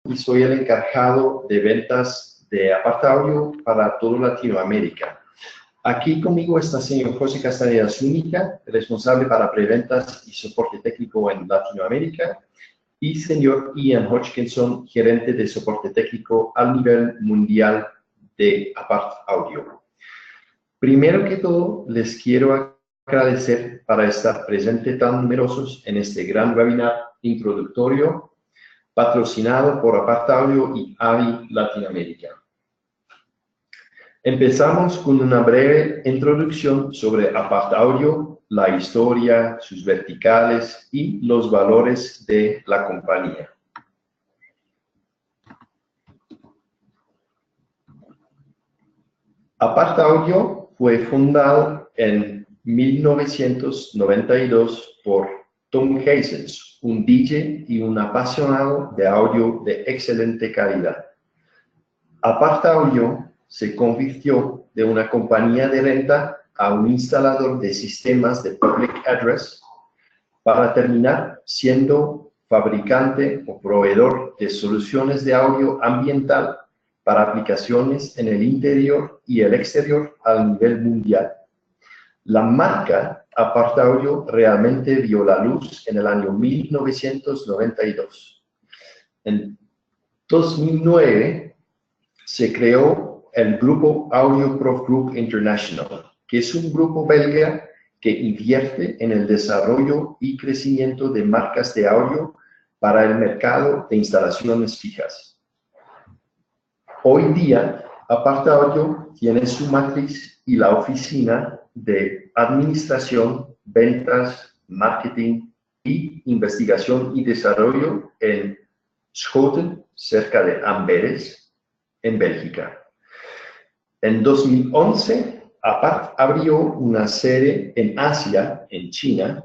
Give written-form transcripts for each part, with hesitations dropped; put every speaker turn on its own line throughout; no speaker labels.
y soy el encargado de ventas de Aparta Audio para toda Latinoamérica. Aquí conmigo está el señor José Castañeda Zúñiga, responsable para preventas y soporte técnico en Latinoamérica, y señor Ian Hodgkinson, gerente de soporte técnico a nivel mundial de Aparta Audio. Primero que todo, les quiero agradecer para estar presentes tan numerosos en este gran webinar introductorio patrocinado por Aparta Audio y AVI Latinoamérica. Empezamos con una breve introducción sobre Aparta Audio, la historia, sus verticales y los valores de la compañía. Aparta Audio fue fundado en 1992 por Tom Hazens, un DJ y un apasionado de audio de excelente calidad. Aparta Audio se convirtió de una compañía de renta a un instalador de sistemas de public address para terminar siendo fabricante o proveedor de soluciones de audio ambiental para aplicaciones en el interior y el exterior a nivel mundial. La marca Aparta Audio realmente vio la luz en el año 1992. En 2009 se creó el grupo Audio Prof Group International, que es un grupo belga que invierte en el desarrollo y crecimiento de marcas de audio para el mercado de instalaciones fijas. Hoy día, Aparta Audio tiene su matriz y la oficina de administración, ventas, marketing y investigación y desarrollo en Schoten, cerca de Amberes, en Bélgica. En 2011, Aparta abrió una sede en Asia, en China,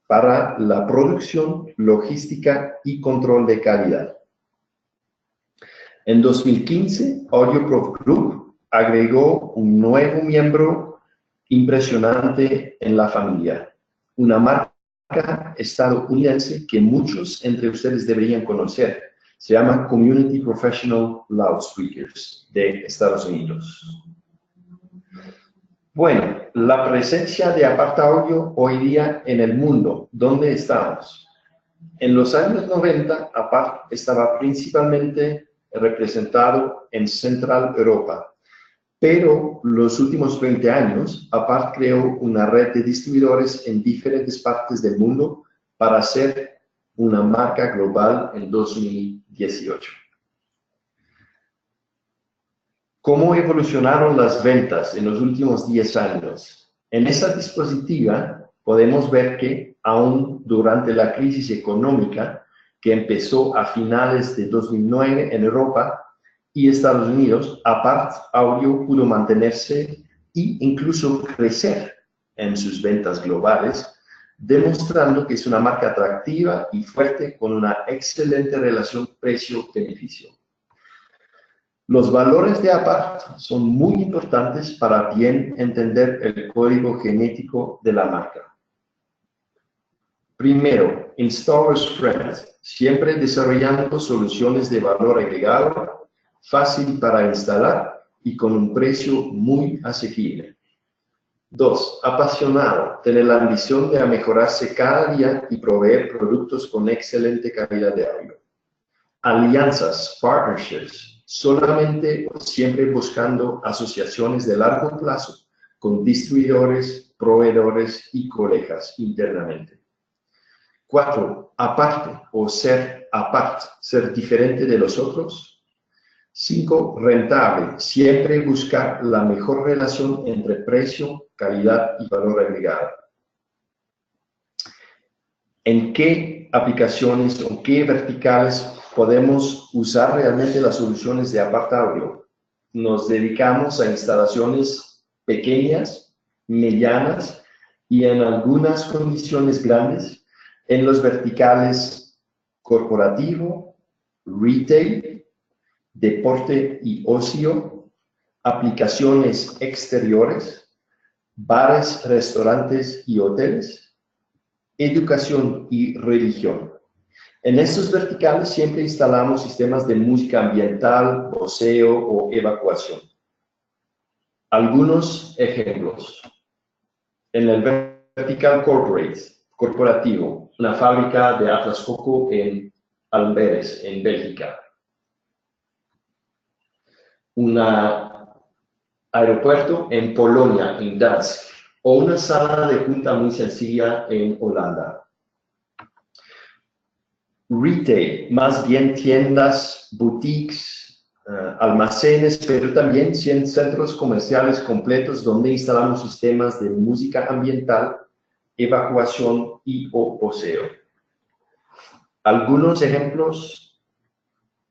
para la producción, logística y control de calidad. En 2015, Audio Prof Group agregó un nuevo miembro impresionante en la familia, una marca estadounidense que muchos entre ustedes deberían conocer. Se llama Community Professional Loudspeakers de Estados Unidos. Bueno, la presencia de Aparta Audio hoy día en el mundo, ¿dónde estamos? En los años 90, Aparta estaba principalmente representado en Central Europa, pero los últimos 20 años, Aparta creó una red de distribuidores en diferentes partes del mundo para ser una marca global en 2018. ¿Cómo evolucionaron las ventas en los últimos 10 años? En esta diapositiva podemos ver que, aún durante la crisis económica que empezó a finales de 2009 en Europa y Estados Unidos, Aparta Audio pudo mantenerse e incluso crecer en sus ventas globales, demostrando que es una marca atractiva y fuerte con una excelente relación precio-beneficio. Los valores de Aparta son muy importantes para bien entender el código genético de la marca. Primero, Installers Friend, siempre desarrollando soluciones de valor agregado, fácil para instalar y con un precio muy asequible. 2. Apasionado, tener la ambición de mejorarse cada día y proveer productos con excelente calidad de audio. Alianzas, partnerships, solamente o siempre buscando asociaciones de largo plazo con distribuidores, proveedores y colegas internamente. 4. Aparte o ser aparte, ser diferente de los otros. 5. Rentable, siempre buscar la mejor relación entre precio, calidad y valor agregado. ¿En qué aplicaciones o qué verticales podemos usar realmente las soluciones de Aparta Audio? Nos dedicamos a instalaciones pequeñas, medianas y en algunas condiciones grandes en los verticales corporativo, retail, deporte y ocio, aplicaciones exteriores, bares, restaurantes y hoteles, educación y religión. En estos verticales siempre instalamos sistemas de música ambiental, voceo o evacuación. Algunos ejemplos. En el vertical corporativo, una fábrica de Atlas Copco en Amberes, en Bélgica. Un aeropuerto en Polonia, en Gdańsk, o una sala de junta muy sencilla en Holanda. Retail, más bien tiendas, boutiques, almacenes, pero también centros comerciales completos donde instalamos sistemas de música ambiental, evacuación y o voceo. Algunos ejemplos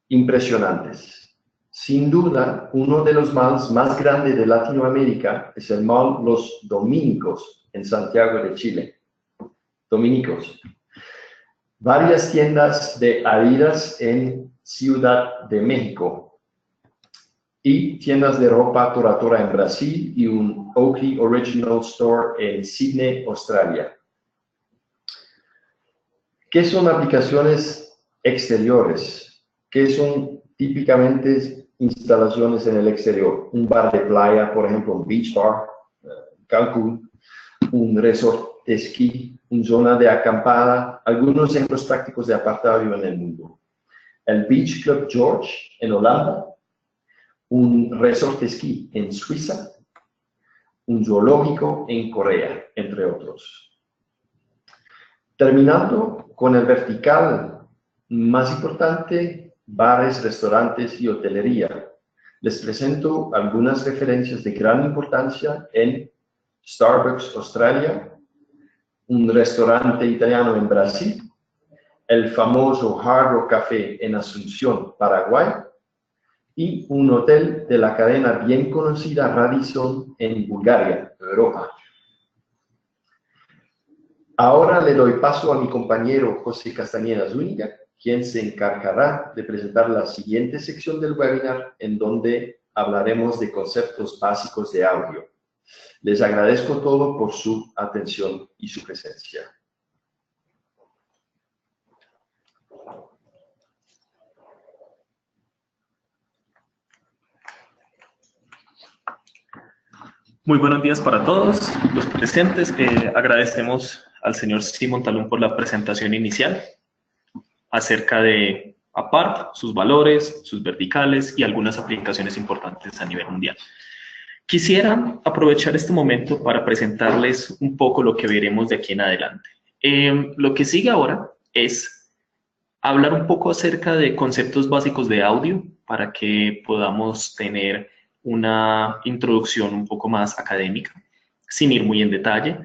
impresionantes. Sin duda, uno de los malls más grandes de Latinoamérica es el Mall Los Dominicos en Santiago de Chile. Dominicos. Varias tiendas de Adidas en Ciudad de México y tiendas de ropa Tora Tora en Brasil y un Oakley Original Store en Sydney, Australia. ¿Qué son aplicaciones exteriores? ¿Qué son típicamente instalaciones en el exterior? Un bar de playa, por ejemplo, un beach bar, Cancún, un resort de esquí, una zona de acampada, algunos ejemplos prácticos de apartado en el mundo. El Beach Club George en Holanda, un resort de esquí en Suiza, un zoológico en Corea, entre otros. Terminando con el vertical más importante, bares, restaurantes y hotelería. Les presento algunas referencias de gran importancia en Starbucks, Australia, un restaurante italiano en Brasil, el famoso Hard Rock Café en Asunción, Paraguay, y un hotel de la cadena bien conocida Radisson en Bulgaria, Europa. Ahora le doy paso a mi compañero José Castañeda Zúñiga, quien se encargará de presentar la siguiente sección del webinar, en donde hablaremos de conceptos básicos de audio. Les agradezco todo por su atención y su presencia.
Muy buenos días para todos los presentes. Agradecemos al señor Simon Talún por la presentación inicial acerca de APART, sus valores, sus verticales y algunas aplicaciones importantes a nivel mundial. Quisiera aprovechar este momento para presentarles un poco lo que veremos de aquí en adelante. Lo que sigue ahora es hablar un poco acerca de conceptos básicos de audio para que podamos tener una introducción un poco más académica, sin ir muy en detalle.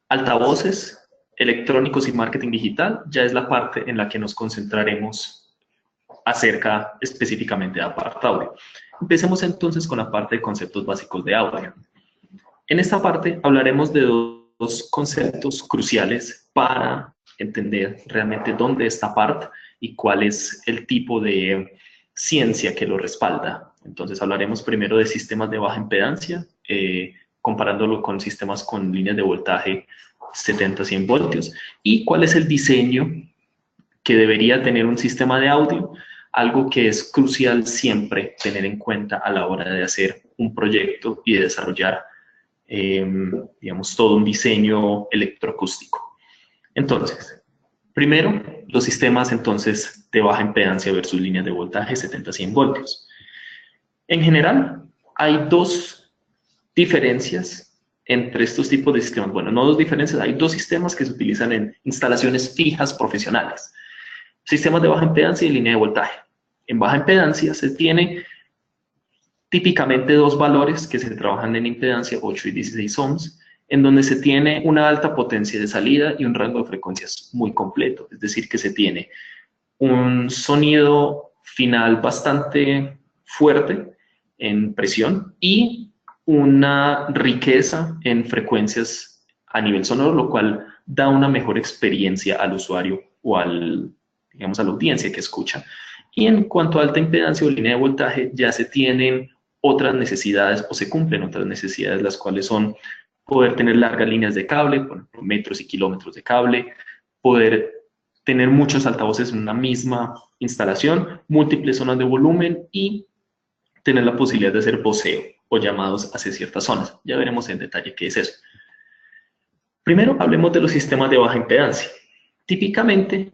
Altavoces, electrónicos y marketing digital ya es la parte en la que nos concentraremos acerca específicamente de APART Audio. Empecemos entonces con la parte de conceptos básicos de audio. En esta parte hablaremos de dos conceptos cruciales para entender realmente dónde está APART y cuál es el tipo de ciencia que lo respalda. Entonces hablaremos primero de sistemas de baja impedancia, comparándolo con sistemas con líneas de voltaje 70-100 voltios, y cuál es el diseño que debería tener un sistema de audio, algo que es crucial siempre tener en cuenta a la hora de hacer un proyecto y de desarrollar, digamos, todo un diseño electroacústico. Entonces, primero, los sistemas entonces de baja impedancia versus líneas de voltaje 70-100 voltios. En general, hay dos diferencias entre estos tipos de sistemas. Bueno, no dos diferencias, hay dos sistemas que se utilizan en instalaciones fijas profesionales. Sistemas de baja impedancia y línea de voltaje. En baja impedancia se tiene típicamente dos valores que se trabajan en impedancia, 8 y 16 ohms, en donde se tiene una alta potencia de salida y un rango de frecuencias muy completo. Es decir, que se tiene un sonido final bastante fuerte en presión y una riqueza en frecuencias a nivel sonoro, lo cual da una mejor experiencia al usuario o digamos, a la audiencia que escucha. Y en cuanto a alta impedancia o línea de voltaje, ya se tienen otras necesidades o se cumplen otras necesidades, las cuales son poder tener largas líneas de cable, por ejemplo, metros y kilómetros de cable, poder tener muchos altavoces en una misma instalación, múltiples zonas de volumen y tener la posibilidad de hacer voceo o llamados hacia ciertas zonas. Ya veremos en detalle qué es eso. Primero, hablemos de los sistemas de baja impedancia. Típicamente,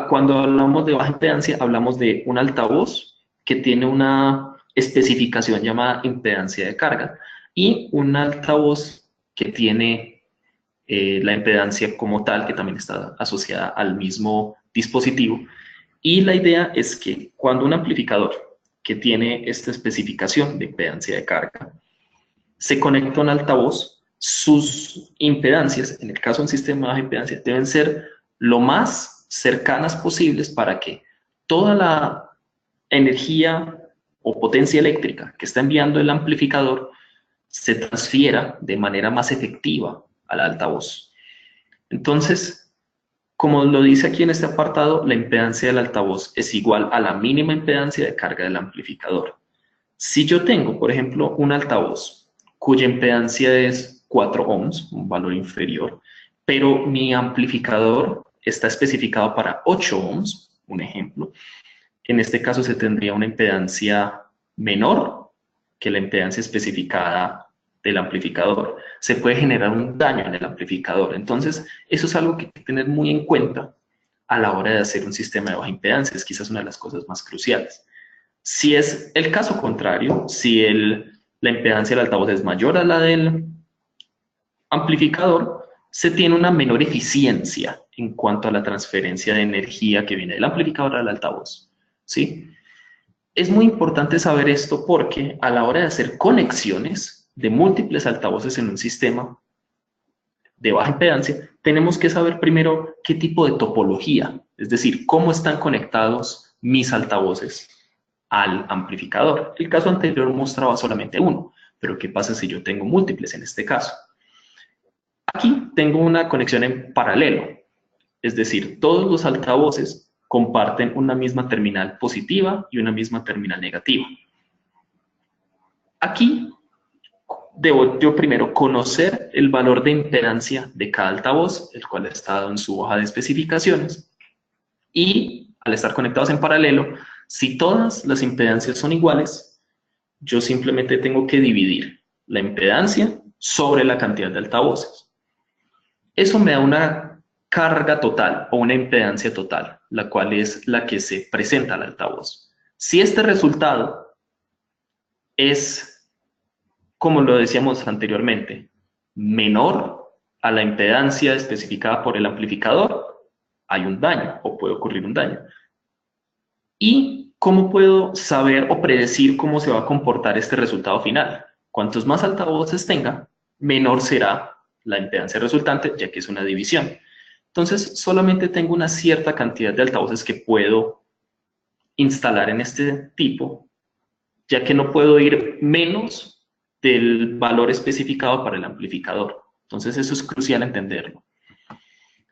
cuando hablamos de baja impedancia, hablamos de un altavoz que tiene una especificación llamada impedancia de carga y un altavoz que tiene la impedancia como tal, que también está asociada al mismo dispositivo. Y la idea es que cuando un amplificador que tiene esta especificación de impedancia de carga se conecta a un altavoz, sus impedancias, en el caso de un sistema de baja impedancia, deben ser lo más cercanas posibles para que toda la energía o potencia eléctrica que está enviando el amplificador se transfiera de manera más efectiva al altavoz. Entonces, como lo dice aquí en este apartado, la impedancia del altavoz es igual a la mínima impedancia de carga del amplificador. Si yo tengo, por ejemplo, un altavoz cuya impedancia es 4 ohms, un valor inferior, pero mi amplificador está especificado para 8 ohms, un ejemplo, en este caso se tendría una impedancia menor que la impedancia especificada del amplificador. Se puede generar un daño en el amplificador. Entonces, eso es algo que hay que tener muy en cuenta a la hora de hacer un sistema de baja impedancia. Es quizás una de las cosas más cruciales. Si es el caso contrario, si la impedancia del altavoz es mayor a la del amplificador, se tiene una menor eficiencia en cuanto a la transferencia de energía que viene del amplificador al altavoz, ¿sí? Es muy importante saber esto porque a la hora de hacer conexiones de múltiples altavoces en un sistema de baja impedancia, tenemos que saber primero qué tipo de topología, es decir, cómo están conectados mis altavoces al amplificador. El caso anterior mostraba solamente uno, pero ¿qué pasa si yo tengo múltiples en este caso? Aquí tengo una conexión en paralelo, es decir, todos los altavoces comparten una misma terminal positiva y una misma terminal negativa. Aquí debo yo primero conocer el valor de impedancia de cada altavoz, el cual está dado en su hoja de especificaciones, y al estar conectados en paralelo, si todas las impedancias son iguales, yo simplemente tengo que dividir la impedancia sobre la cantidad de altavoces. Eso me da una carga total o una impedancia total, la cual es la que se presenta al altavoz. Si este resultado es, como lo decíamos anteriormente, menor a la impedancia especificada por el amplificador, hay un daño o puede ocurrir un daño. ¿Y cómo puedo saber o predecir cómo se va a comportar este resultado final? Cuantos más altavoces tenga, menor será la impedancia resultante, ya que es una división. Entonces, solamente tengo una cierta cantidad de altavoces que puedo instalar en este tipo, ya que no puedo ir menos del valor especificado para el amplificador. Entonces, eso es crucial entenderlo.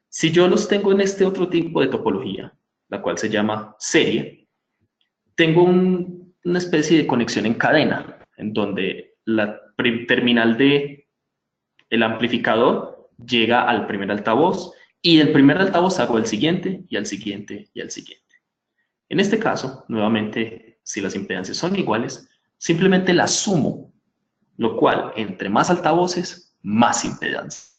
Si yo los tengo en este otro tipo de topología, la cual se llama serie, tengo una especie de conexión en cadena, en donde la terminal del amplificador llega al primer altavoz y del primer altavoz hago el siguiente y al siguiente y al siguiente. En este caso, nuevamente, si las impedancias son iguales, simplemente las sumo, lo cual, entre más altavoces, más impedancia.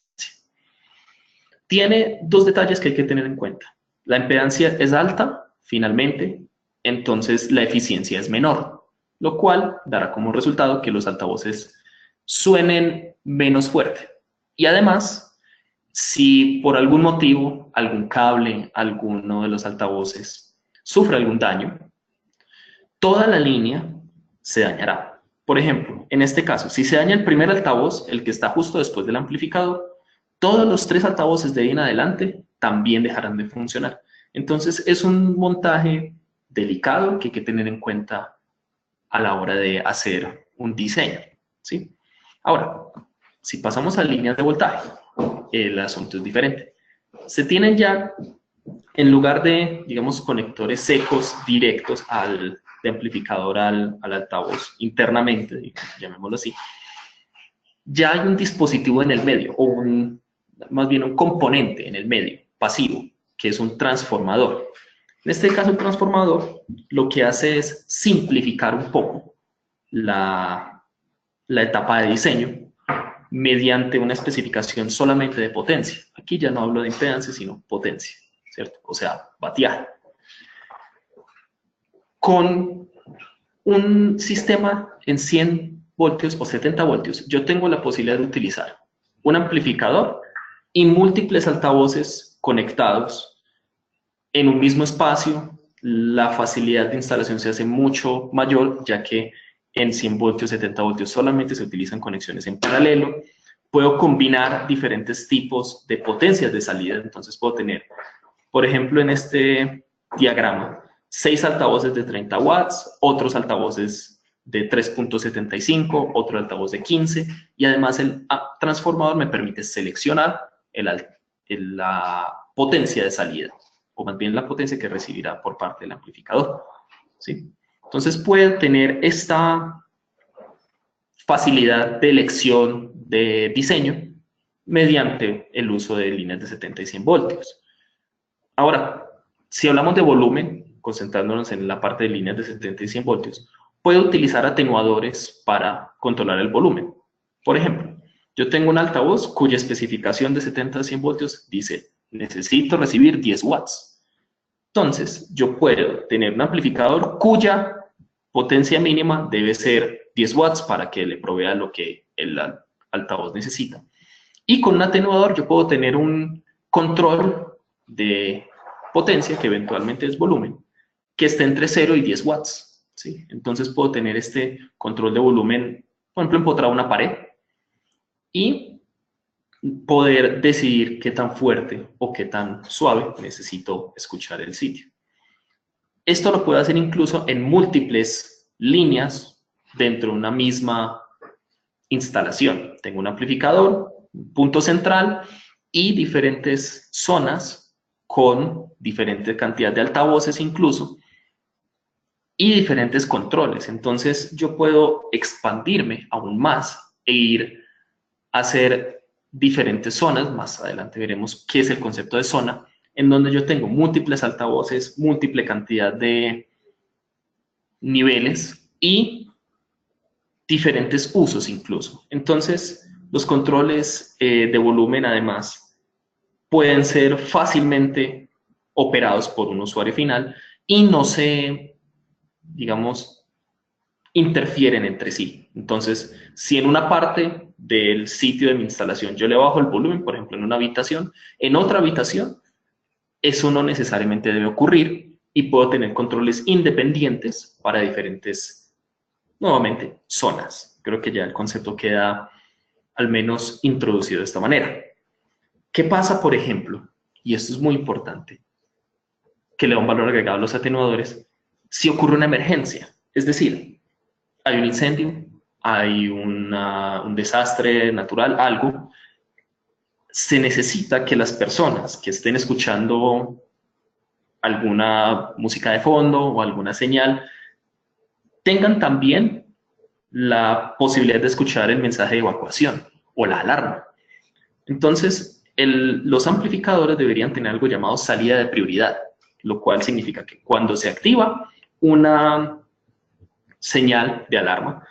Tiene dos detalles que hay que tener en cuenta. La impedancia es alta, finalmente, entonces la eficiencia es menor, lo cual dará como resultado que los altavoces suenen menos fuerte. Y además, si por algún motivo, algún cable, alguno de los altavoces sufre algún daño, toda la línea se dañará. Por ejemplo, en este caso, si se daña el primer altavoz, el que está justo después del amplificador, todos los 3 altavoces de ahí en adelante también dejarán de funcionar. Entonces, es un montaje delicado que hay que tener en cuenta a la hora de hacer un diseño, ¿sí? Ahora, si pasamos a líneas de voltaje, el asunto es diferente. Se tienen ya, en lugar de, digamos, conectores secos directos de amplificador al altavoz internamente, llamémoslo así, ya hay un dispositivo en el medio, o más bien un componente en el medio, pasivo, que es un transformador. En este caso, el transformador lo que hace es simplificar un poco la etapa de diseño mediante una especificación solamente de potencia. Aquí ya no hablo de impedancia, sino potencia, ¿cierto? O sea, bateaje. Con un sistema en 100 voltios o 70 voltios, yo tengo la posibilidad de utilizar un amplificador y múltiples altavoces conectados en un mismo espacio. La facilidad de instalación se hace mucho mayor, ya que en 100 voltios, 70 voltios solamente se utilizan conexiones en paralelo. Puedo combinar diferentes tipos de potencias de salida, entonces puedo tener, por ejemplo, en este diagrama, 6 altavoces de 30 watts, otros altavoces de 3.75, otro altavoz de 15, y además el transformador me permite seleccionar la potencia de salida, o más bien la potencia que recibirá por parte del amplificador, ¿sí? Entonces puede tener esta facilidad de elección de diseño mediante el uso de líneas de 70 y 100 voltios. Ahora, si hablamos de volumen, concentrándonos en la parte de líneas de 70 y 100 voltios, puedo utilizar atenuadores para controlar el volumen. Por ejemplo, yo tengo un altavoz cuya especificación de 70 a 100 voltios dice, necesito recibir 10 watts. Entonces, yo puedo tener un amplificador cuya potencia mínima debe ser 10 watts para que le provea lo que el altavoz necesita. Y con un atenuador yo puedo tener un control de potencia, que eventualmente es volumen, que esté entre 0 y 10 watts, ¿sí? Entonces puedo tener este control de volumen, por ejemplo, empotrado a una pared, y poder decidir qué tan fuerte o qué tan suave necesito escuchar el sitio. Esto lo puedo hacer incluso en múltiples líneas dentro de una misma instalación. Tengo un amplificador, un punto central y diferentes zonas con diferente cantidad de altavoces incluso y diferentes controles. Entonces yo puedo expandirme aún más e ir a hacer diferentes zonas. Más adelante veremos qué es el concepto de zona, en donde yo tengo múltiples altavoces, múltiple cantidad de niveles y diferentes usos incluso. Entonces, los controles de volumen, además, pueden ser fácilmente operados por un usuario final y no se, digamos, interfieren entre sí. Entonces, si en una parte del sitio de mi instalación yo le bajo el volumen, por ejemplo, en una habitación, en otra habitación, eso no necesariamente debe ocurrir y puedo tener controles independientes para diferentes, nuevamente, zonas. Creo que ya el concepto queda al menos introducido de esta manera. ¿Qué pasa, por ejemplo? Y esto es muy importante, que le da un valor agregado a los atenuadores, si ocurre una emergencia. Es decir, hay un incendio, hay un desastre natural, algo. Se necesita que las personas que estén escuchando alguna música de fondo o alguna señal tengan también la posibilidad de escuchar el mensaje de evacuación o la alarma. Entonces, los amplificadores deberían tener algo llamado salida de prioridad, lo cual significa que cuando se activa una señal de alarma,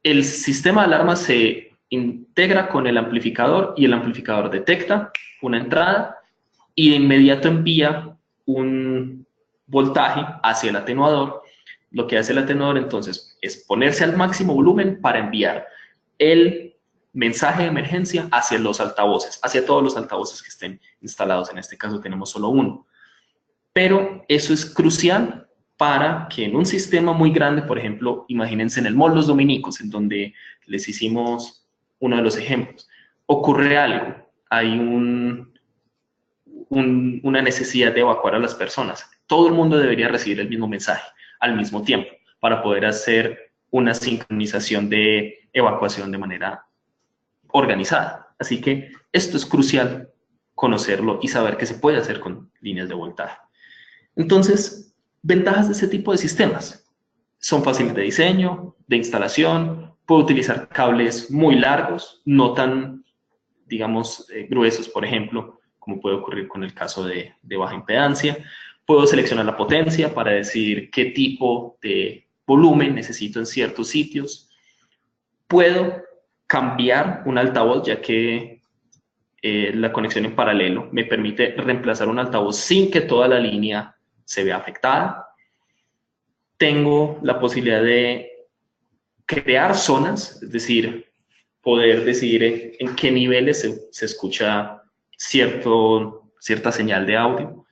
el sistema de alarma se integra con el amplificador y el amplificador detecta una entrada y de inmediato envía un voltaje hacia el atenuador. Lo que hace el atenuador entonces es ponerse al máximo volumen para enviar el mensaje de emergencia hacia los altavoces, hacia todos los altavoces que estén instalados. En este caso tenemos solo uno. Pero eso es crucial para que en un sistema muy grande, por ejemplo, imagínense en el Mall Los Dominicos, en donde les hicimos uno de los ejemplos, ocurre algo, hay una necesidad de evacuar a las personas. Todo el mundo debería recibir el mismo mensaje al mismo tiempo para poder hacer una sincronización de evacuación de manera organizada. Así que esto es crucial conocerlo y saber qué se puede hacer con líneas de voltaje. Entonces, ventajas de ese tipo de sistemas. Son fáciles de diseño, de instalación, puedo utilizar cables muy largos, no tan, digamos, gruesos, por ejemplo, como puede ocurrir con el caso de baja impedancia. Puedo seleccionar la potencia para decir qué tipo de volumen necesito en ciertos sitios. Puedo cambiar un altavoz, ya que la conexión en paralelo me permite reemplazar un altavoz sin que toda la línea se vea afectada. Tengo la posibilidad de crear zonas, es decir, poder decidir en qué niveles se escucha cierta señal de audio.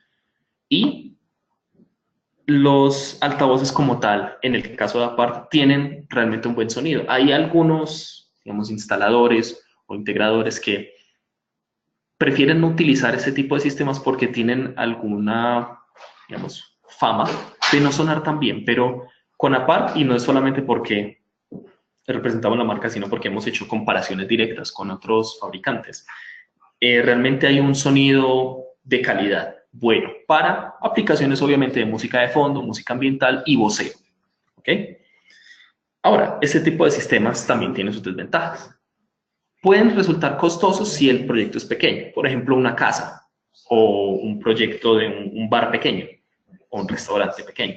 Y los altavoces como tal, en el caso de Apart, tienen realmente un buen sonido. Hay algunos, digamos, instaladores o integradores que prefieren no utilizar ese tipo de sistemas porque tienen alguna, digamos, fama de no sonar tan bien, pero con Apart, y no es solamente porque representamos la marca, sino porque hemos hecho comparaciones directas con otros fabricantes, realmente hay un sonido de calidad bueno para aplicaciones obviamente de música de fondo, música ambiental y voceo. ¿Ok? Ahora, este tipo de sistemas también tiene sus desventajas. Pueden resultar costosos si el proyecto es pequeño, por ejemplo, una casa o un proyecto de un bar pequeño o un restaurante pequeño,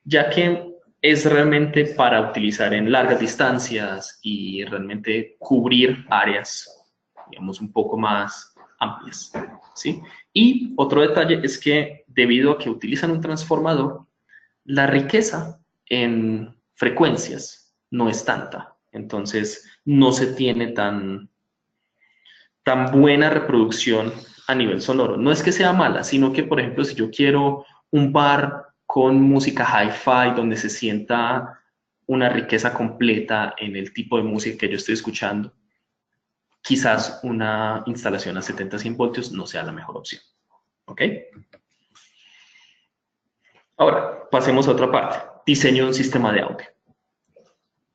ya que es realmente para utilizar en largas distancias y realmente cubrir áreas, digamos, un poco más amplias, ¿sí? Y otro detalle es que debido a que utilizan un transformador, la riqueza en frecuencias no es tanta, entonces no se tiene tan buena reproducción a nivel sonoro. No es que sea mala, sino que, por ejemplo, si yo quiero un bar con música hi-fi donde se sienta una riqueza completa en el tipo de música que yo estoy escuchando, quizás una instalación a 70-100 voltios no sea la mejor opción. ¿Ok? Ahora, pasemos a otra parte. Diseño de un sistema de audio.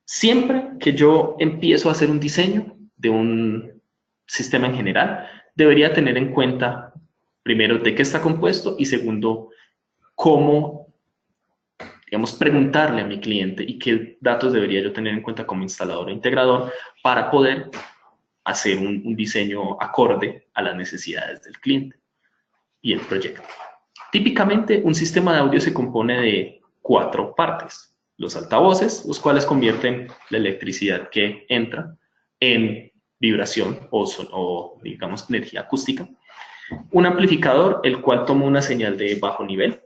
Siempre que yo empiezo a hacer un diseño de un sistema en general, debería tener en cuenta, primero, de qué está compuesto y segundo, cómo, digamos, preguntarle a mi cliente y qué datos debería yo tener en cuenta como instalador o integrador para poder hacer un diseño acorde a las necesidades del cliente y el proyecto. Típicamente, un sistema de audio se compone de 4 partes. Los altavoces, los cuales convierten la electricidad que entra en vibración o digamos, energía acústica. Un amplificador, el cual toma una señal de bajo nivel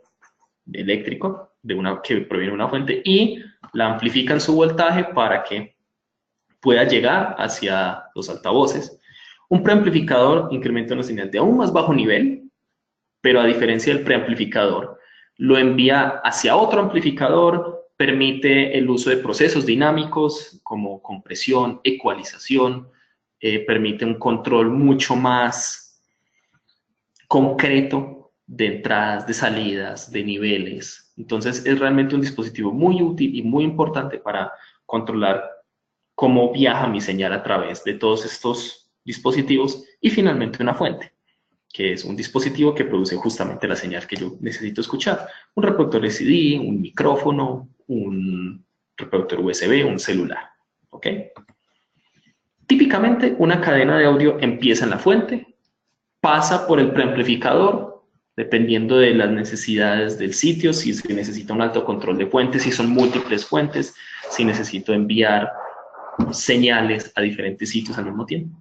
eléctrico que proviene de una fuente y la amplifica en su voltaje para que pueda llegar hacia los altavoces. Un preamplificador incrementa una señal de aún más bajo nivel, pero a diferencia del preamplificador, lo envía hacia otro amplificador, permite el uso de procesos dinámicos como compresión, ecualización, permite un control mucho más concreto de entradas, de salidas, de niveles. Entonces es realmente un dispositivo muy útil y muy importante para controlar cómo viaja mi señal a través de todos estos dispositivos y finalmente una fuente, que es un dispositivo que produce justamente la señal que yo necesito escuchar. Un reproductor LCD, un micrófono, un reproductor USB, un celular. ¿Ok? Típicamente, una cadena de audio empieza en la fuente, pasa por el preamplificador, dependiendo de las necesidades del sitio, si se necesita un alto control de fuentes, si son múltiples fuentes, si necesito enviar señales a diferentes sitios al mismo tiempo.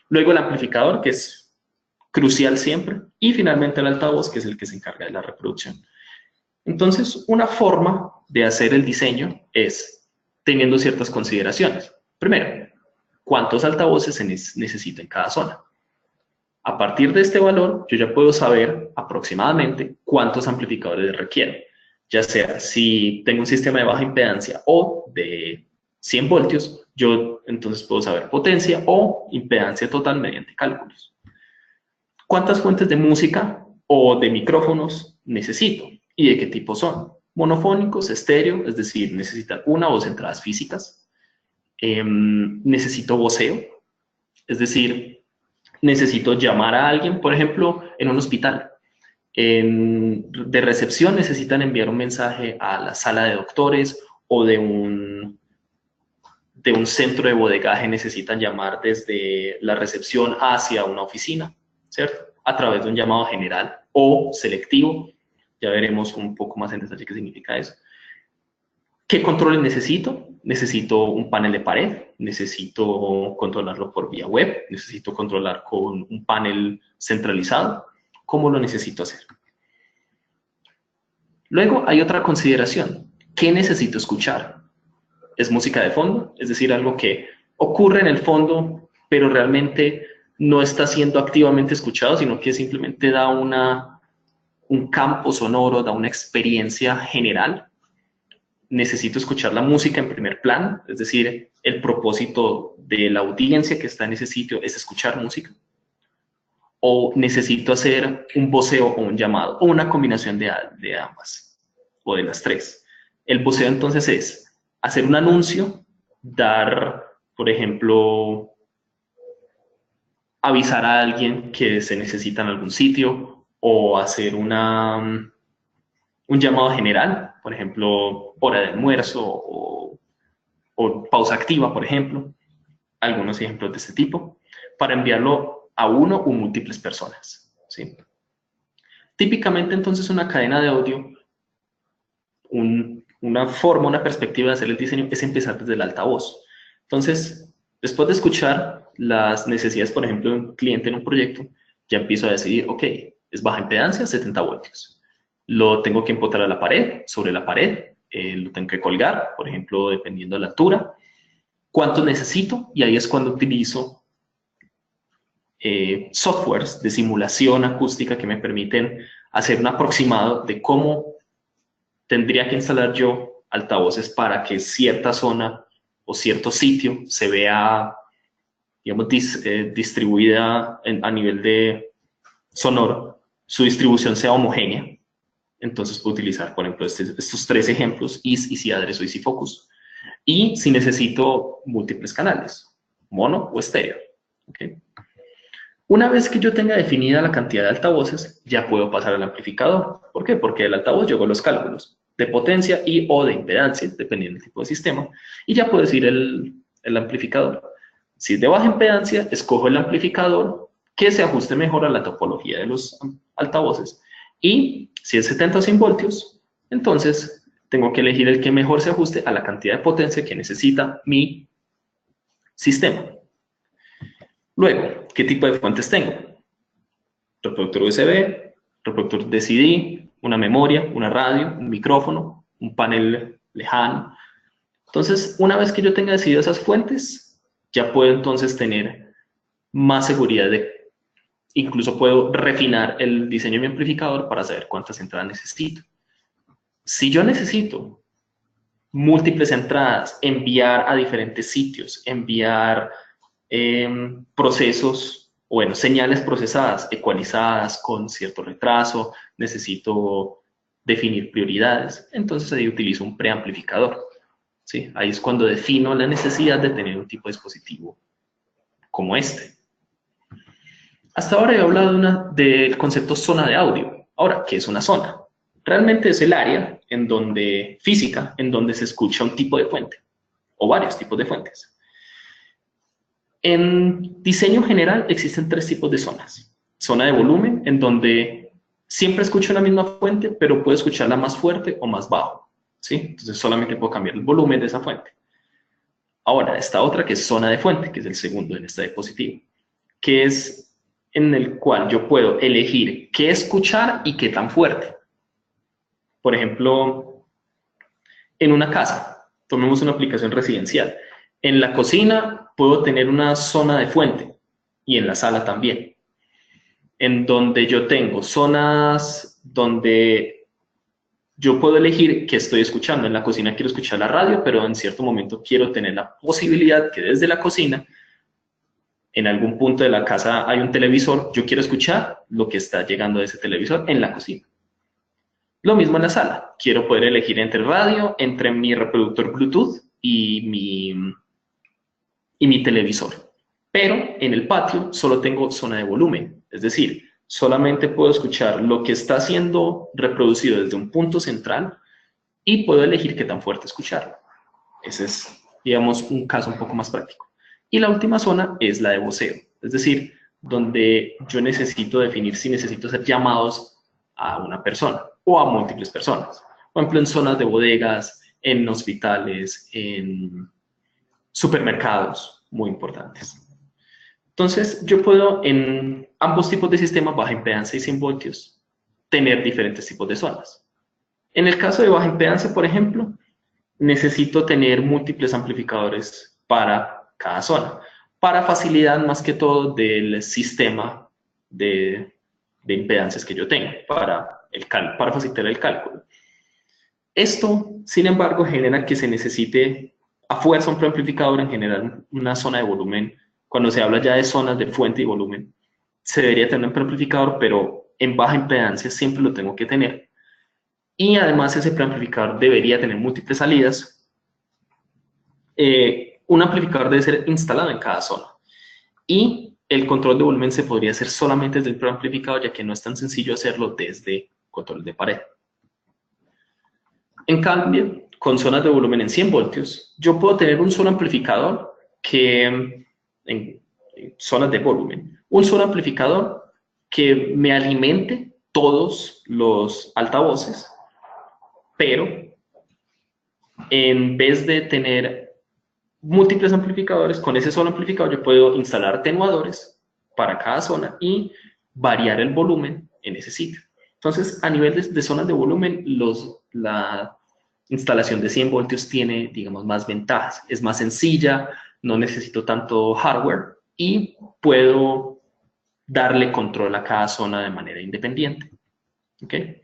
Luego el amplificador, que es crucial siempre, y finalmente el altavoz, que es el que se encarga de la reproducción. Entonces, una forma de hacer el diseño es teniendo ciertas consideraciones. Primero, ¿cuántos altavoces se necesita en cada zona? A partir de este valor, yo ya puedo saber aproximadamente cuántos amplificadores requiero, ya sea si tengo un sistema de baja impedancia o de 100 voltios, yo entonces puedo saber potencia o impedancia total mediante cálculos. ¿Cuántas fuentes de música o de micrófonos necesito? ¿Y de qué tipo son? Monofónicos, estéreo, es decir, necesitan una o dos entradas físicas. Necesito voceo, es decir, necesito llamar a alguien, por ejemplo, en un hospital. De recepción necesitan enviar un mensaje a la sala de doctores o de un centro de bodegaje necesitan llamar desde la recepción hacia una oficina, ¿cierto? a través de un llamado general o selectivo. Ya veremos un poco más en detalle qué significa eso. ¿Qué controles necesito? Necesito un panel de pared, necesito controlarlo por vía web, necesito controlar con un panel centralizado. ¿Cómo lo necesito hacer? Luego hay otra consideración. ¿Qué necesito escuchar? ¿Es música de fondo? Es decir, algo que ocurre en el fondo, pero realmente no está siendo activamente escuchado, sino que simplemente da un campo sonoro, da una experiencia general. Necesito escuchar la música en primer plano, es decir, el propósito de la audiencia que está en ese sitio es escuchar música. O necesito hacer un voceo o un llamado, o una combinación de ambas, o de las tres. El voceo entonces es hacer un anuncio, dar, por ejemplo, avisar a alguien que se necesita en algún sitio, o hacer un llamado general, por ejemplo, hora de almuerzo o pausa activa, por ejemplo, algunos ejemplos de este tipo, para enviarlo a uno o múltiples personas, ¿sí? Típicamente, entonces, una cadena de audio, una forma, una perspectiva de hacer el diseño es empezar desde el altavoz. Entonces, después de escuchar las necesidades, por ejemplo, de un cliente en un proyecto, ya empiezo a decidir, ok, es baja impedancia, 70 voltios. Lo tengo que empotrar a la pared, sobre la pared, lo tengo que colgar, por ejemplo, dependiendo de la altura. ¿Cuánto necesito? Y ahí es cuando utilizo softwares de simulación acústica que me permiten hacer un aproximado de cómo tendría que instalar yo altavoces para que cierta zona o cierto sitio se vea, digamos, distribuida a nivel de sonoro, su distribución sea homogénea. Entonces puedo utilizar, por ejemplo, estos tres ejemplos, IS, Easy Address o Easy Focus. Y si necesito múltiples canales, mono o estéreo. ¿Okay? Una vez que yo tenga definida la cantidad de altavoces, ya puedo pasar al amplificador. ¿Por qué? Porque del altavoz yo hago los cálculos de potencia y o de impedancia, dependiendo del tipo de sistema, y ya puedo decir el amplificador. Si es de baja impedancia, escojo el amplificador que se ajuste mejor a la topología de los altavoces. Y si es 70 o 100 voltios, entonces tengo que elegir el que mejor se ajuste a la cantidad de potencia que necesita mi sistema. Luego, ¿qué tipo de fuentes tengo? Reproductor USB, reproductor de CD, una memoria, una radio, un micrófono, un panel lejano. Entonces, una vez que yo tenga decidido esas fuentes, ya puedo entonces tener más seguridad incluso puedo refinar el diseño de mi amplificador para saber cuántas entradas necesito. Si yo necesito múltiples entradas, enviar a diferentes sitios, enviar procesos, bueno, señales procesadas, ecualizadas con cierto retraso, necesito definir prioridades, entonces ahí utilizo un preamplificador. ¿Sí? Ahí es cuando defino la necesidad de tener un tipo de dispositivo como este. Hasta ahora he hablado del concepto zona de audio. Ahora, ¿qué es una zona? Realmente es el área física en donde se escucha un tipo de fuente o varios tipos de fuentes. En diseño general existen tres tipos de zonas. Zona de volumen, en donde siempre escucho la misma fuente, pero puedo escucharla más fuerte o más bajo. ¿Sí? Entonces solamente puedo cambiar el volumen de esa fuente. Ahora, esta otra que es zona de fuente, que es el segundo en esta diapositiva, que es en el cual yo puedo elegir qué escuchar y qué tan fuerte. Por ejemplo, en una casa, tomemos una aplicación residencial. En la cocina puedo tener una zona de fuente y en la sala también. En donde yo tengo zonas donde yo puedo elegir qué estoy escuchando. En la cocina quiero escuchar la radio, pero en cierto momento quiero tener la posibilidad que desde la cocina, en algún punto de la casa hay un televisor, yo quiero escuchar lo que está llegando de ese televisor en la cocina. Lo mismo en la sala. Quiero poder elegir entre radio, entre mi reproductor Bluetooth y mi televisor. Pero en el patio solo tengo zona de volumen. Es decir, solamente puedo escuchar lo que está siendo reproducido desde un punto central y puedo elegir qué tan fuerte escucharlo. Ese es, digamos, un caso un poco más práctico. Y la última zona es la de voceo. Es decir, donde yo necesito definir si necesito hacer llamados a una persona o a múltiples personas. Por ejemplo, en zonas de bodegas, en hospitales, en supermercados, muy importantes. Entonces, yo puedo en ambos tipos de sistemas, baja impedancia y 100 voltios, tener diferentes tipos de zonas. En el caso de baja impedancia, por ejemplo, necesito tener múltiples amplificadores para cada zona, para facilidad más que todo del sistema de impedancias que yo tengo, para facilitar el cálculo. Esto, sin embargo, genera que se necesite a fuerza un preamplificador, en general una zona de volumen. Cuando se habla ya de zonas de fuente y volumen, se debería tener un preamplificador, pero en baja impedancia siempre lo tengo que tener. Y además ese preamplificador debería tener múltiples salidas. Un amplificador debe ser instalado en cada zona. Y el control de volumen se podría hacer solamente desde el preamplificador, ya que no es tan sencillo hacerlo desde control de pared. En cambio, con zonas de volumen en 100 voltios, yo puedo tener un solo amplificador que, en zonas de volumen, un solo amplificador que me alimente todos los altavoces, pero en vez de tener múltiples amplificadores, con ese solo amplificador yo puedo instalar atenuadores para cada zona y variar el volumen en ese sitio. Entonces, a nivel de zonas de volumen, la instalación de 100 voltios tiene, digamos, más ventajas. Es más sencilla, no necesito tanto hardware y puedo darle control a cada zona de manera independiente. ¿Okay?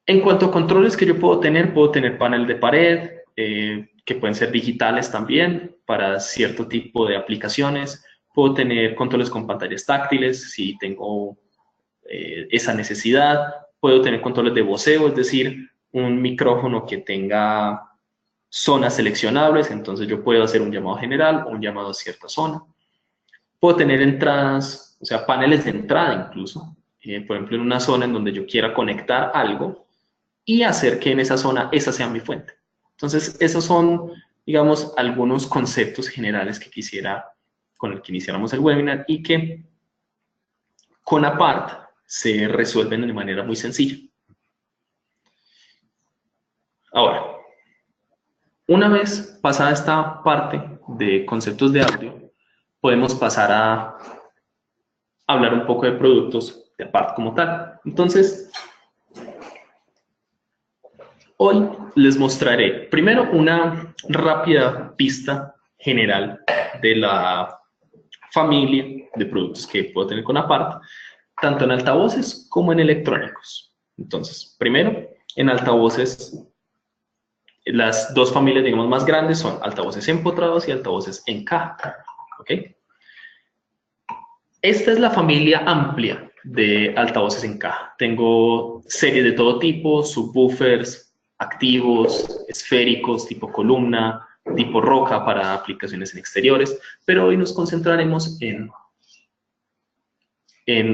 En cuanto a controles que yo puedo tener panel de pared, que pueden ser digitales también para cierto tipo de aplicaciones. Puedo tener controles con pantallas táctiles si tengo esa necesidad. Puedo tener controles de voceo, es decir, un micrófono que tenga zonas seleccionables, entonces yo puedo hacer un llamado general o un llamado a cierta zona. Puedo tener entradas, o sea, paneles de entrada incluso, por ejemplo, en una zona en donde yo quiera conectar algo y hacer que en esa zona esa sea mi fuente. Entonces, esos son, digamos, algunos conceptos generales que con el que iniciáramos el webinar y que con APART se resuelven de manera muy sencilla. Ahora, una vez pasada esta parte de conceptos de audio, podemos pasar a hablar un poco de productos de APART como tal. Entonces, hoy les mostraré primero una rápida pista general de la familia de productos que puedo tener con APART, tanto en altavoces como en electrónicos. Entonces, primero, en altavoces, las dos familias, digamos, más grandes son altavoces empotrados y altavoces en caja. ¿Ok? Esta es la familia amplia de altavoces en caja. Tengo series de todo tipo, subwoofers, activos, esféricos, tipo columna, tipo roca para aplicaciones en exteriores, pero hoy nos concentraremos en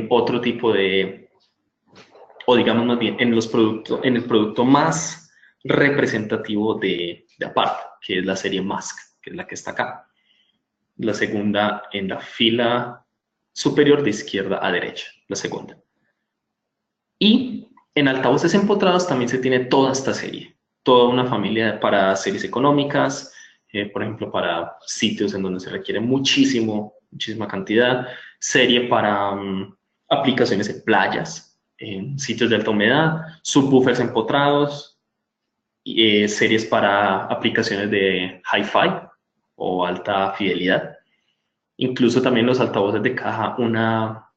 otro tipo de, o digamos más bien, en el producto más representativo de APART, que es la serie Mask, que es la que está acá. La segunda en la fila superior de izquierda a derecha, la segunda. Y en altavoces empotrados también se tiene toda esta serie, toda una familia para series económicas, por ejemplo, para sitios en donde se requiere muchísima cantidad, serie para aplicaciones en playas, en sitios de alta humedad, subwoofers empotrados, series para aplicaciones de hi-fi o alta fidelidad. Incluso también los altavoces de caja, una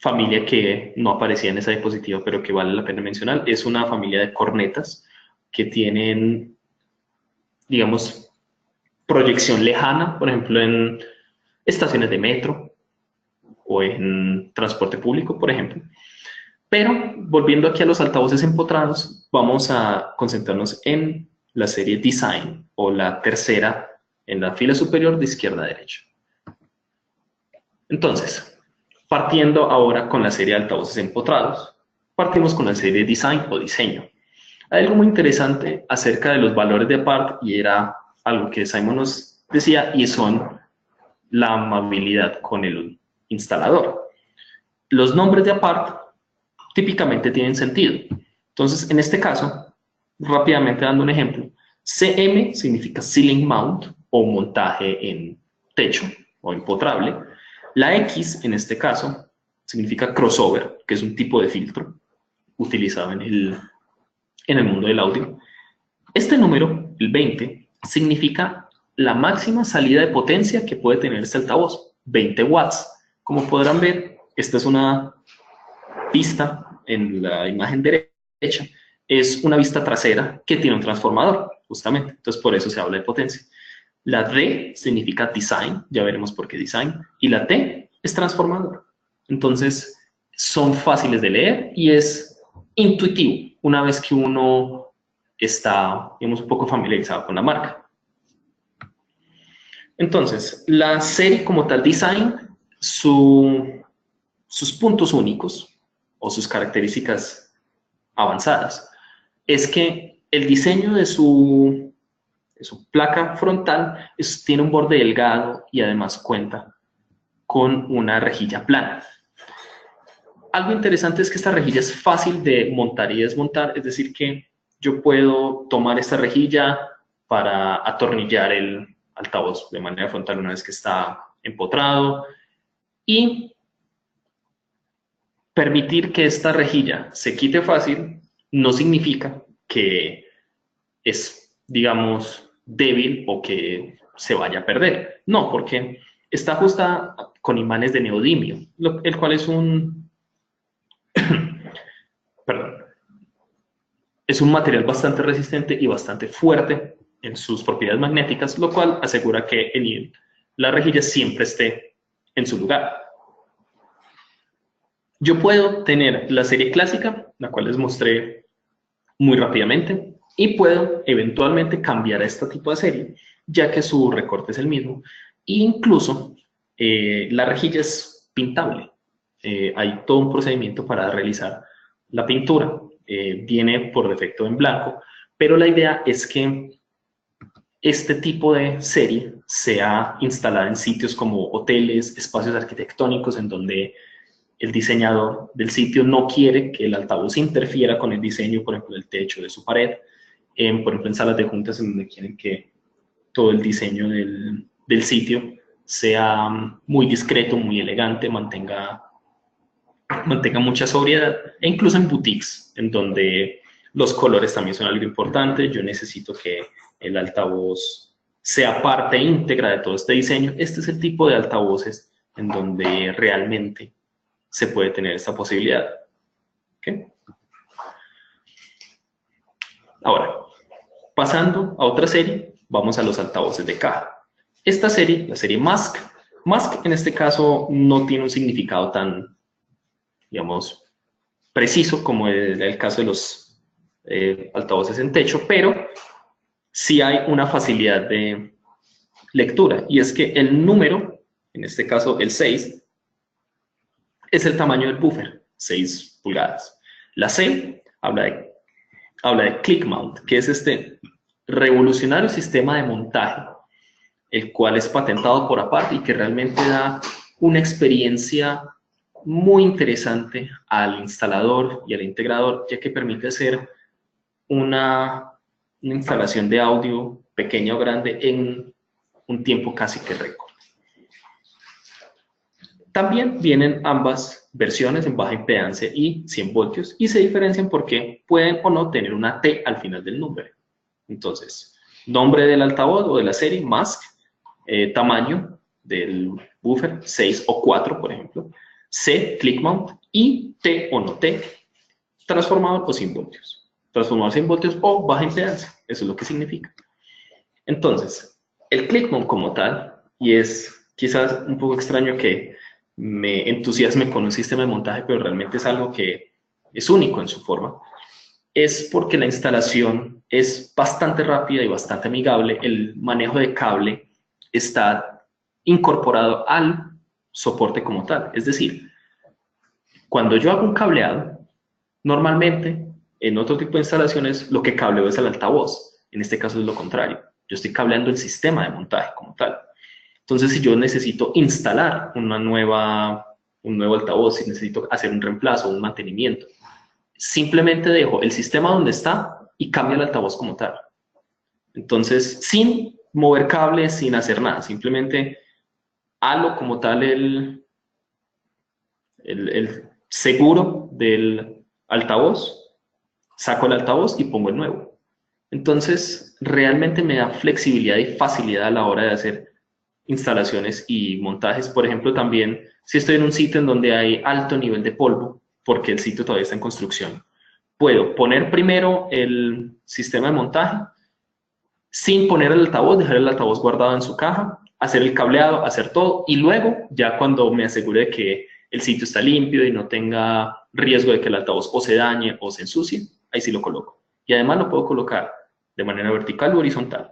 familia que no aparecía en esa diapositiva, pero que vale la pena mencionar, es una familia de cornetas que tienen, digamos, proyección lejana, por ejemplo, en estaciones de metro o en transporte público, por ejemplo. Pero, volviendo aquí a los altavoces empotrados, vamos a concentrarnos en la serie Design, o la tercera en la fila superior de izquierda a derecha. Entonces, partiendo ahora con la serie de altavoces empotrados, partimos con la serie Design o diseño. Hay algo muy interesante acerca de los valores de APART, y era algo que Simon nos decía, y son la amabilidad con el instalador. Los nombres de apart típicamente tienen sentido. Entonces, en este caso, rápidamente dando un ejemplo, CM significa Ceiling Mount o montaje en techo o empotrable. La X, en este caso, significa crossover, que es un tipo de filtro utilizado en el mundo del audio. Este número, el 20, significa la máxima salida de potencia que puede tener este altavoz, 20 watts. Como podrán ver, esta es una vista en la imagen derecha, es una vista trasera que tiene un transformador, justamente. Entonces, por eso se habla de potencia. La D significa design, ya veremos por qué design, y la T es transformador. Entonces, son fáciles de leer y es intuitivo una vez que uno está, digamos, un poco familiarizado con la marca. Entonces, la serie como tal design, sus puntos únicos o sus características avanzadas es que el diseño de su placa frontal tiene un borde delgado y además cuenta con una rejilla plana. Algo interesante es que esta rejilla es fácil de montar y desmontar, es decir que yo puedo tomar esta rejilla para atornillar el altavoz de manera frontal una vez que está empotrado y permitir que esta rejilla se quite fácil no significa que es, digamos, débil o que se vaya a perder. No, porque está ajustada con imanes de neodimio, el cual es un perdón, es un material bastante resistente y bastante fuerte en sus propiedades magnéticas, lo cual asegura que la rejilla siempre esté en su lugar. Yo puedo tener la serie clásica, la cual les mostré muy rápidamente, y puedo eventualmente cambiar a este tipo de serie, ya que su recorte es el mismo. E incluso la rejilla es pintable. Hay todo un procedimiento para realizar la pintura. Viene por defecto en blanco, pero la idea es que este tipo de serie sea instalada en sitios como hoteles, espacios arquitectónicos en donde el diseñador del sitio no quiere que el altavoz interfiera con el diseño, por ejemplo, del techo de su pared, por ejemplo, en salas de juntas en donde quieren que todo el diseño del sitio sea muy discreto, muy elegante, mantenga mucha sobriedad, e incluso en boutiques, en donde los colores también son algo importante. Yo necesito que el altavoz sea parte íntegra de todo este diseño. Este es el tipo de altavoces en donde realmente se puede tener esta posibilidad. ¿Okay? Ahora, pasando a otra serie, vamos a los altavoces de caja. Esta serie, la serie Mask, Mask en este caso no tiene un significado tan, digamos, preciso como el caso de los altavoces en techo, pero sí hay una facilidad de lectura, y es que el número, en este caso el 6, es el tamaño del buffer, 6 pulgadas. La C habla de click mount, que es este revolucionario sistema de montaje, el cual es patentado por apart y que realmente da una experiencia muy interesante al instalador y al integrador, ya que permite hacer una instalación de audio pequeña o grande en un tiempo casi que récord. También vienen ambas versiones en baja impedancia y 100 voltios y se diferencian porque pueden o no tener una T al final del nombre. Entonces, nombre del altavoz o de la serie, Mask, tamaño del buffer, 6 o 4, por ejemplo, C, click mount, y T o no T, transformador o 100 voltios. Transformador 100 voltios o baja impedancia, eso es lo que significa. Entonces, el click mount como tal, y es quizás un poco extraño que me entusiasme con un sistema de montaje, pero realmente es algo que es único en su forma, es porque la instalación es bastante rápida y bastante amigable. El manejo de cable está incorporado al soporte como tal. Es decir, cuando yo hago un cableado, normalmente en otro tipo de instalaciones lo que cableo es el altavoz. En este caso es lo contrario. Yo estoy cableando el sistema de montaje como tal. Entonces, si yo necesito instalar un nuevo altavoz, si necesito hacer un reemplazo, un mantenimiento, simplemente dejo el sistema donde está y cambio el altavoz como tal. Entonces, sin mover cables, sin hacer nada, simplemente halo como tal el seguro del altavoz, saco el altavoz y pongo el nuevo. Entonces, realmente me da flexibilidad y facilidad a la hora de hacer instalaciones y montajes. Por ejemplo, también si estoy en un sitio en donde hay alto nivel de polvo, porque el sitio todavía está en construcción, puedo poner primero el sistema de montaje sin poner el altavoz, dejar el altavoz guardado en su caja, hacer el cableado, hacer todo, y luego, ya cuando me asegure de que el sitio está limpio y no tenga riesgo de que el altavoz o se dañe o se ensucie, ahí sí lo coloco. Y además lo puedo colocar de manera vertical o horizontal.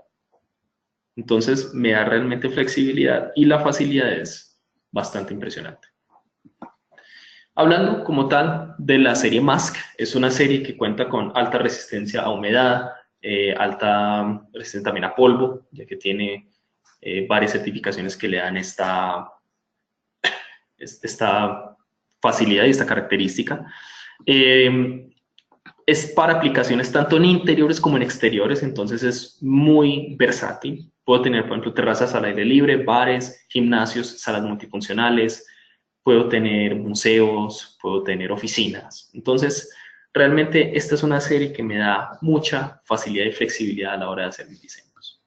Entonces me da realmente flexibilidad y la facilidad es bastante impresionante. Hablando como tal de la serie Mask, es una serie que cuenta con alta resistencia a humedad, alta resistencia también a polvo, ya que tiene varias certificaciones que le dan esta facilidad y esta característica. Es para aplicaciones tanto en interiores como en exteriores, entonces es muy versátil. Puedo tener, por ejemplo, terrazas al aire libre, bares, gimnasios, salas multifuncionales, puedo tener museos, puedo tener oficinas. Entonces, realmente esta es una serie que me da mucha facilidad y flexibilidad a la hora de hacer mis diseños.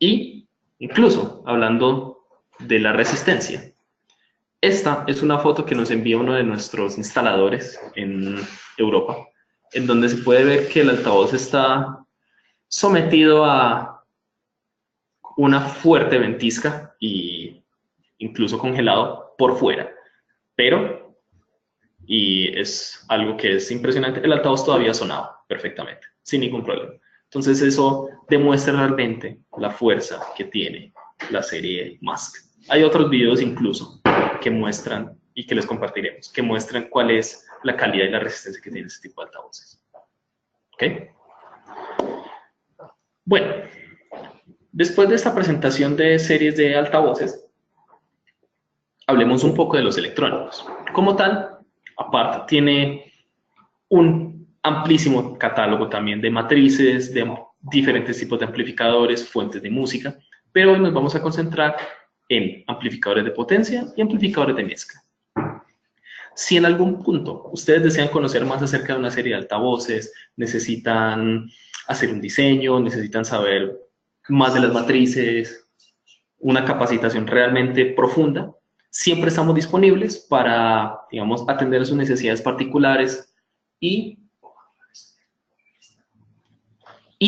Y incluso, hablando de la resistencia, esta es una foto que nos envía uno de nuestros instaladores en Europa, en donde se puede ver que el altavoz está sometido a una fuerte ventisca e incluso congelado por fuera. Pero, y es algo que es impresionante, el altavoz todavía sonaba perfectamente, sin ningún problema. Entonces eso demuestra realmente la fuerza que tiene la serie Mask. Hay otros videos incluso que muestran, y que les compartiremos, que muestran cuál es la calidad y la resistencia que tiene este tipo de altavoces. ¿Ok? Bueno, después de esta presentación de series de altavoces, hablemos un poco de los electrónicos. Como tal, aparte tiene un amplísimo catálogo también de matrices, de diferentes tipos de amplificadores, fuentes de música, pero hoy nos vamos a concentrar en amplificadores de potencia y amplificadores de mezcla. Si en algún punto ustedes desean conocer más acerca de una serie de altavoces, necesitan hacer un diseño, necesitan saber más de las matrices, una capacitación realmente profunda, siempre estamos disponibles para, digamos, atender sus necesidades particulares y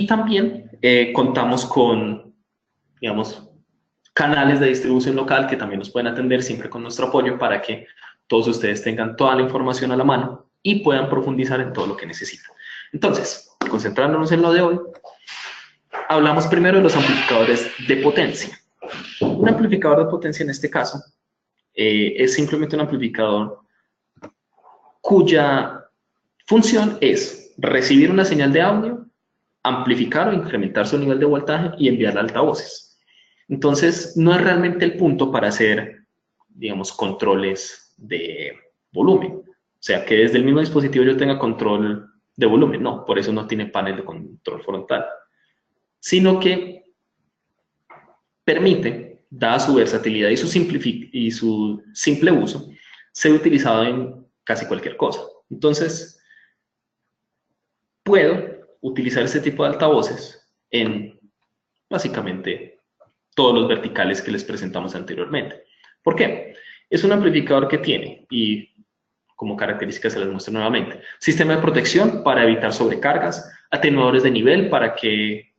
también contamos con, digamos, canales de distribución local que también nos pueden atender siempre con nuestro apoyo para que todos ustedes tengan toda la información a la mano y puedan profundizar en todo lo que necesitan. Entonces, concentrándonos en lo de hoy, hablamos primero de los amplificadores de potencia. Un amplificador de potencia en este caso es simplemente un amplificador cuya función es recibir una señal de audio, amplificar o incrementar su nivel de voltaje y enviarla a altavoces. Entonces, no es realmente el punto para hacer, digamos, controles de volumen. O sea, que desde el mismo dispositivo yo tenga control de volumen. No, por eso no tiene panel de control frontal. Sino que permite, dada su versatilidad y su simple uso, ser utilizado en casi cualquier cosa. Entonces, puedo utilizar este tipo de altavoces en básicamente todos los verticales que les presentamos anteriormente. ¿Por qué? Es un amplificador que tiene, y como características se las muestro nuevamente, sistema de protección para evitar sobrecargas, atenuadores de nivel para que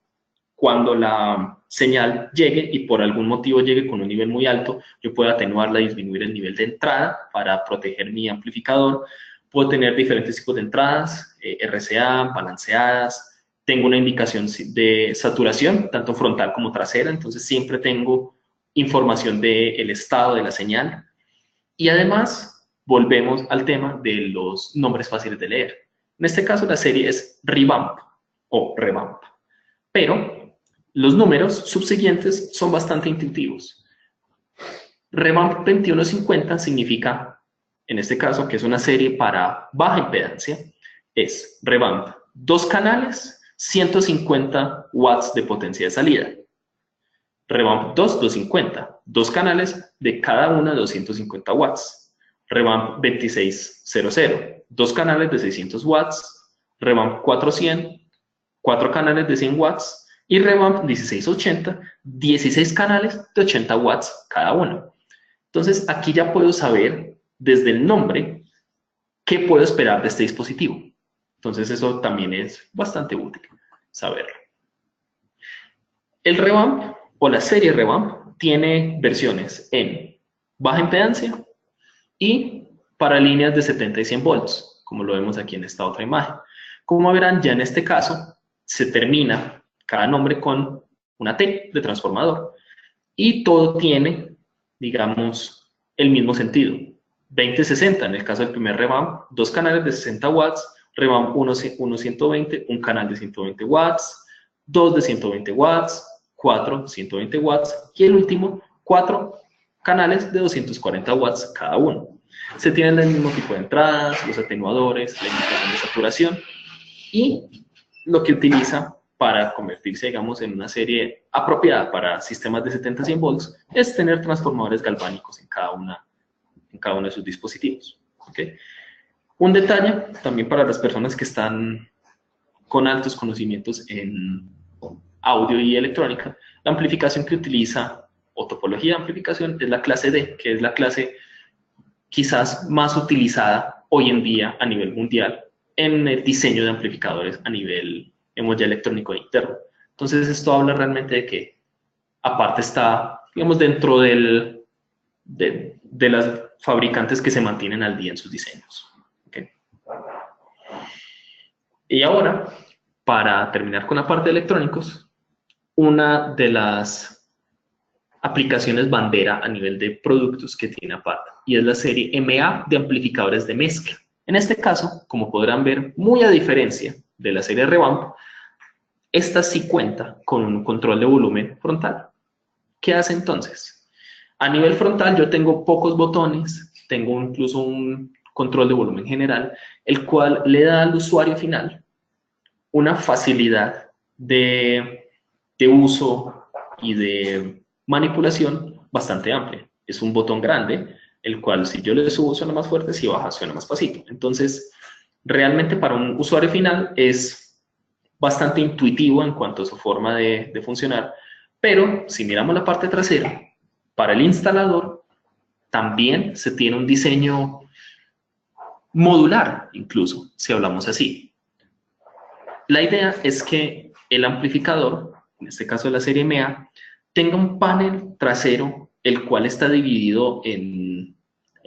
cuando la señal llegue y por algún motivo llegue con un nivel muy alto, yo pueda atenuarla y disminuir el nivel de entrada para proteger mi amplificador. Puedo tener diferentes tipos de entradas, RCA, balanceadas. Tengo una indicación de saturación, tanto frontal como trasera, entonces siempre tengo información del estado de la señal. Y además, volvemos al tema de los nombres fáciles de leer. En este caso, la serie es Revamp o Revamp. Pero Los números subsiguientes son bastante intuitivos. Revamp 2150 significa, en este caso, que es una serie para baja impedancia, es revamp 2 canales, 150 watts de potencia de salida. Revamp 2, 250, 2 canales de cada una de 250 watts. Revamp 2600, 2 canales de 600 watts. Revamp 400, 4 canales de 100 watts. Y Revamp 1680, 16 canales de 80 watts cada uno. Entonces, aquí ya puedo saber, desde el nombre, qué puedo esperar de este dispositivo. Entonces, eso también es bastante útil saberlo. El Revamp, o la serie Revamp, tiene versiones en baja impedancia y para líneas de 70 y 100 volts, como lo vemos aquí en esta otra imagen. Como verán, ya en este caso, se termina cada nombre con una T de transformador y todo tiene, digamos, el mismo sentido. 2060 en el caso del primer Revamp, 2 canales de 60 watts, Revamp 1 120, un canal de 120 watts, 2 de 120 watts, 4 120 watts y el último 4 canales de 240 watts cada uno. Se tienen el mismo tipo de entradas, los atenuadores, la indicación de saturación y lo que utiliza para convertirse, digamos, en una serie apropiada para sistemas de 70 a 100 volts es tener transformadores galvánicos en cada uno de sus dispositivos. ¿Okay? Un detalle también para las personas que están con altos conocimientos en audio y electrónica, la amplificación que utiliza o topología de amplificación es la clase D, que es la clase quizás más utilizada hoy en día a nivel mundial en el diseño de amplificadores a nivel ya electrónico e interno. Entonces esto habla realmente de que aparte está, digamos, dentro de las fabricantes que se mantienen al día en sus diseños. ¿Okay? Y ahora, para terminar con la parte de electrónicos, una de las aplicaciones bandera a nivel de productos que tiene aparte, y es la serie MA de amplificadores de mezcla. En este caso, como podrán ver, muy a diferencia de la serie Revamp, esta sí cuenta con un control de volumen frontal. ¿Qué hace entonces? A nivel frontal yo tengo pocos botones, tengo incluso un control de volumen general, el cual le da al usuario final una facilidad de uso y de manipulación bastante amplia. Es un botón grande, el cual si yo le subo suena más fuerte, si baja suena más pasito. Entonces, realmente para un usuario final es bastante intuitivo en cuanto a su forma de funcionar, pero si miramos la parte trasera, para el instalador también se tiene un diseño modular, incluso, si hablamos así. La idea es que el amplificador, en este caso de la serie MA, tenga un panel trasero, el cual está dividido en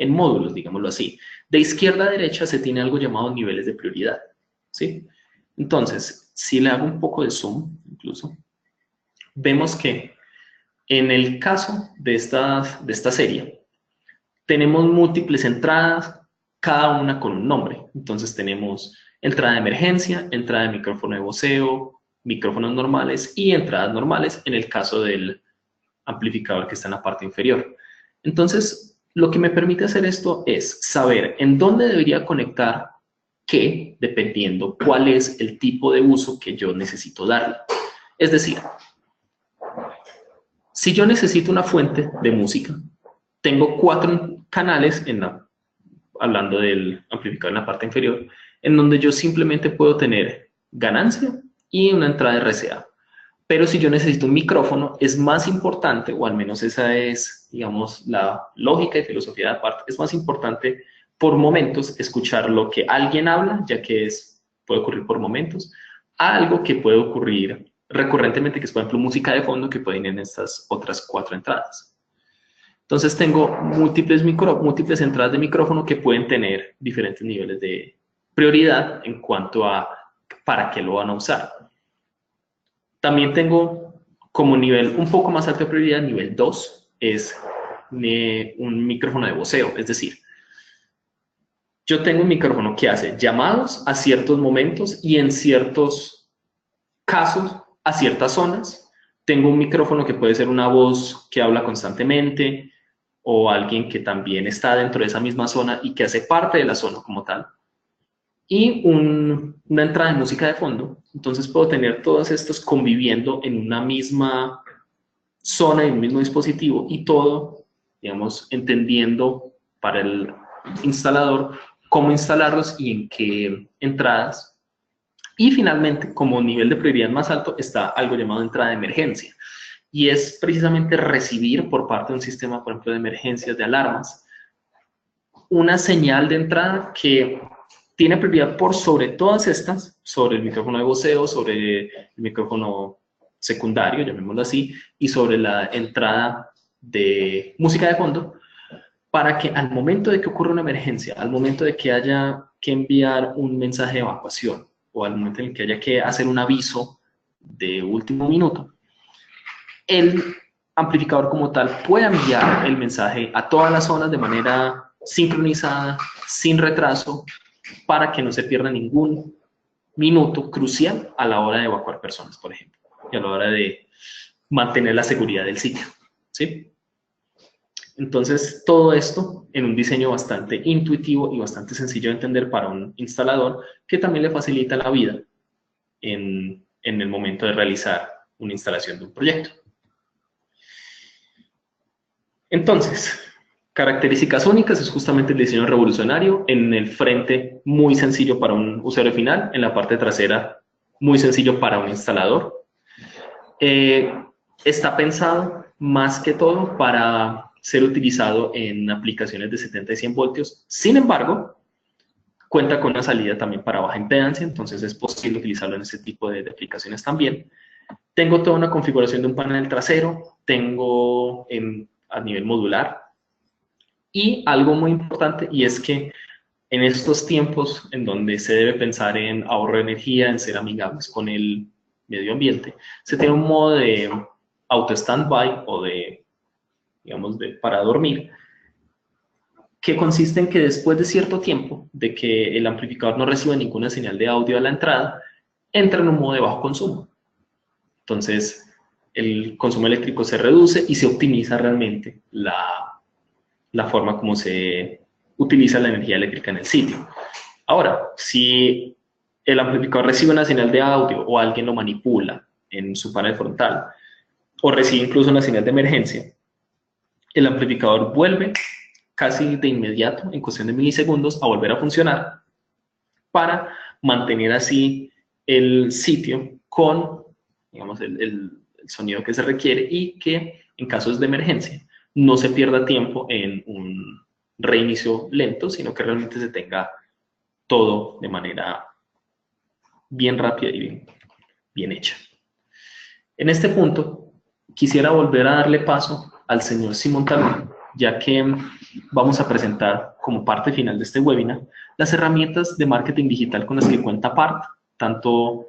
módulos, digámoslo así. De izquierda a derecha se tiene algo llamado niveles de prioridad, ¿sí? Entonces, si le hago un poco de zoom, incluso, vemos que en el caso de esta serie, tenemos múltiples entradas, cada una con un nombre. Entonces tenemos entrada de emergencia, entrada de micrófono de voceo, micrófonos normales y entradas normales en el caso del amplificador que está en la parte inferior. Entonces, lo que me permite hacer esto es saber en dónde debería conectar qué, dependiendo cuál es el tipo de uso que yo necesito darle. Es decir, si yo necesito una fuente de música, tengo 4 canales, hablando del amplificador en la parte inferior, en donde yo simplemente puedo tener ganancia y una entrada de RCA. Pero si yo necesito un micrófono, es más importante, o al menos esa es, digamos, la lógica y filosofía de aparte, es más importante por momentos escuchar lo que alguien habla, ya que puede ocurrir por momentos, a algo que puede ocurrir recurrentemente, que es, por ejemplo, música de fondo que puede ir en estas otras 4 entradas. Entonces tengo múltiples entradas de micrófono que pueden tener diferentes niveles de prioridad en cuanto a para qué lo van a usar. También tengo como nivel un poco más alto de prioridad, nivel 2, es un micrófono de voceo, es decir, yo tengo un micrófono que hace llamados a ciertos momentos y en ciertos casos a ciertas zonas tengo un micrófono que puede ser una voz que habla constantemente o alguien que también está dentro de esa misma zona y que hace parte de la zona como tal. Y una entrada de música de fondo. Entonces puedo tener todos estos conviviendo en una misma zona, en un mismo dispositivo y todo, digamos, entendiendo para el instalador cómo instalarlos y en qué entradas. Y finalmente, como nivel de prioridad más alto, está algo llamado entrada de emergencia. Y es precisamente recibir por parte de un sistema, por ejemplo, de emergencias, de alarmas, una señal de entrada que tiene prioridad por sobre todas estas, sobre el micrófono de voceo, sobre el micrófono secundario, llamémoslo así, y sobre la entrada de música de fondo, para que al momento de que ocurra una emergencia, al momento de que haya que enviar un mensaje de evacuación, o al momento en el que haya que hacer un aviso de último minuto, el amplificador como tal pueda enviar el mensaje a todas las zonas de manera sincronizada, sin retraso, para que no se pierda ningún minuto crucial a la hora de evacuar personas, por ejemplo, y a la hora de mantener la seguridad del sitio, ¿sí? Entonces, todo esto en un diseño bastante intuitivo y bastante sencillo de entender para un instalador, que también le facilita la vida en el momento de realizar una instalación de un proyecto. Entonces, características únicas es justamente el diseño revolucionario. En el frente, muy sencillo para un usuario final. En la parte trasera, muy sencillo para un instalador. Está pensado más que todo para ser utilizado en aplicaciones de 70 y 100 voltios. Sin embargo, cuenta con una salida también para baja impedancia, entonces es posible utilizarlo en ese tipo de aplicaciones también. Tengo toda una configuración de un panel trasero, tengo a nivel modular. Y algo muy importante, y es que en estos tiempos en donde se debe pensar en ahorro de energía, en ser amigables con el medio ambiente, se tiene un modo de auto standby o de, digamos, para dormir, que consiste en que después de cierto tiempo de que el amplificador no reciba ninguna señal de audio a la entrada, entra en un modo de bajo consumo. Entonces, el consumo eléctrico se reduce y se optimiza realmente la forma como se utiliza la energía eléctrica en el sitio. Ahora, si el amplificador recibe una señal de audio o alguien lo manipula en su panel frontal o recibe incluso una señal de emergencia, el amplificador vuelve casi de inmediato, en cuestión de milisegundos, a volver a funcionar para mantener así el sitio con, digamos, el sonido que se requiere y que en casos de emergencia no se pierda tiempo en un reinicio lento, sino que realmente se tenga todo de manera bien rápida y bien hecha. En este punto, quisiera volver a darle paso al señor Simón Talón, ya que vamos a presentar como parte final de este webinar las herramientas de marketing digital con las que cuenta PART, tanto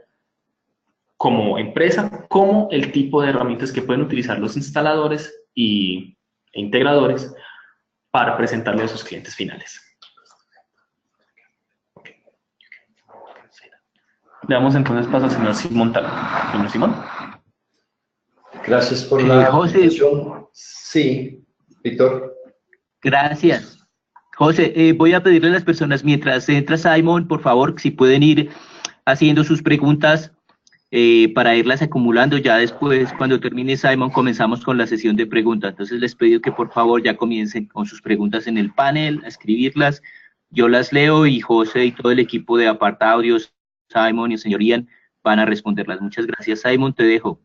como empresa, como el tipo de herramientas que pueden utilizar los instaladores e integradores para presentarle a sus clientes finales. Okay. Le damos entonces paso al señor Simón Talón. Señor Simón.
Gracias por la
José.
presentación. Sí, Víctor.
Gracias. José, voy a pedirle a las personas, mientras entra Simon, por favor, si pueden ir haciendo sus preguntas para irlas acumulando. Ya después, cuando termine Simon, comenzamos con la sesión de preguntas. Entonces les pido que por favor ya comiencen con sus preguntas en el panel, a escribirlas. Yo las leo y José y todo el equipo de Aparta Audios, Simon y el señor Ian, van a responderlas. Muchas gracias, Simon, te dejo.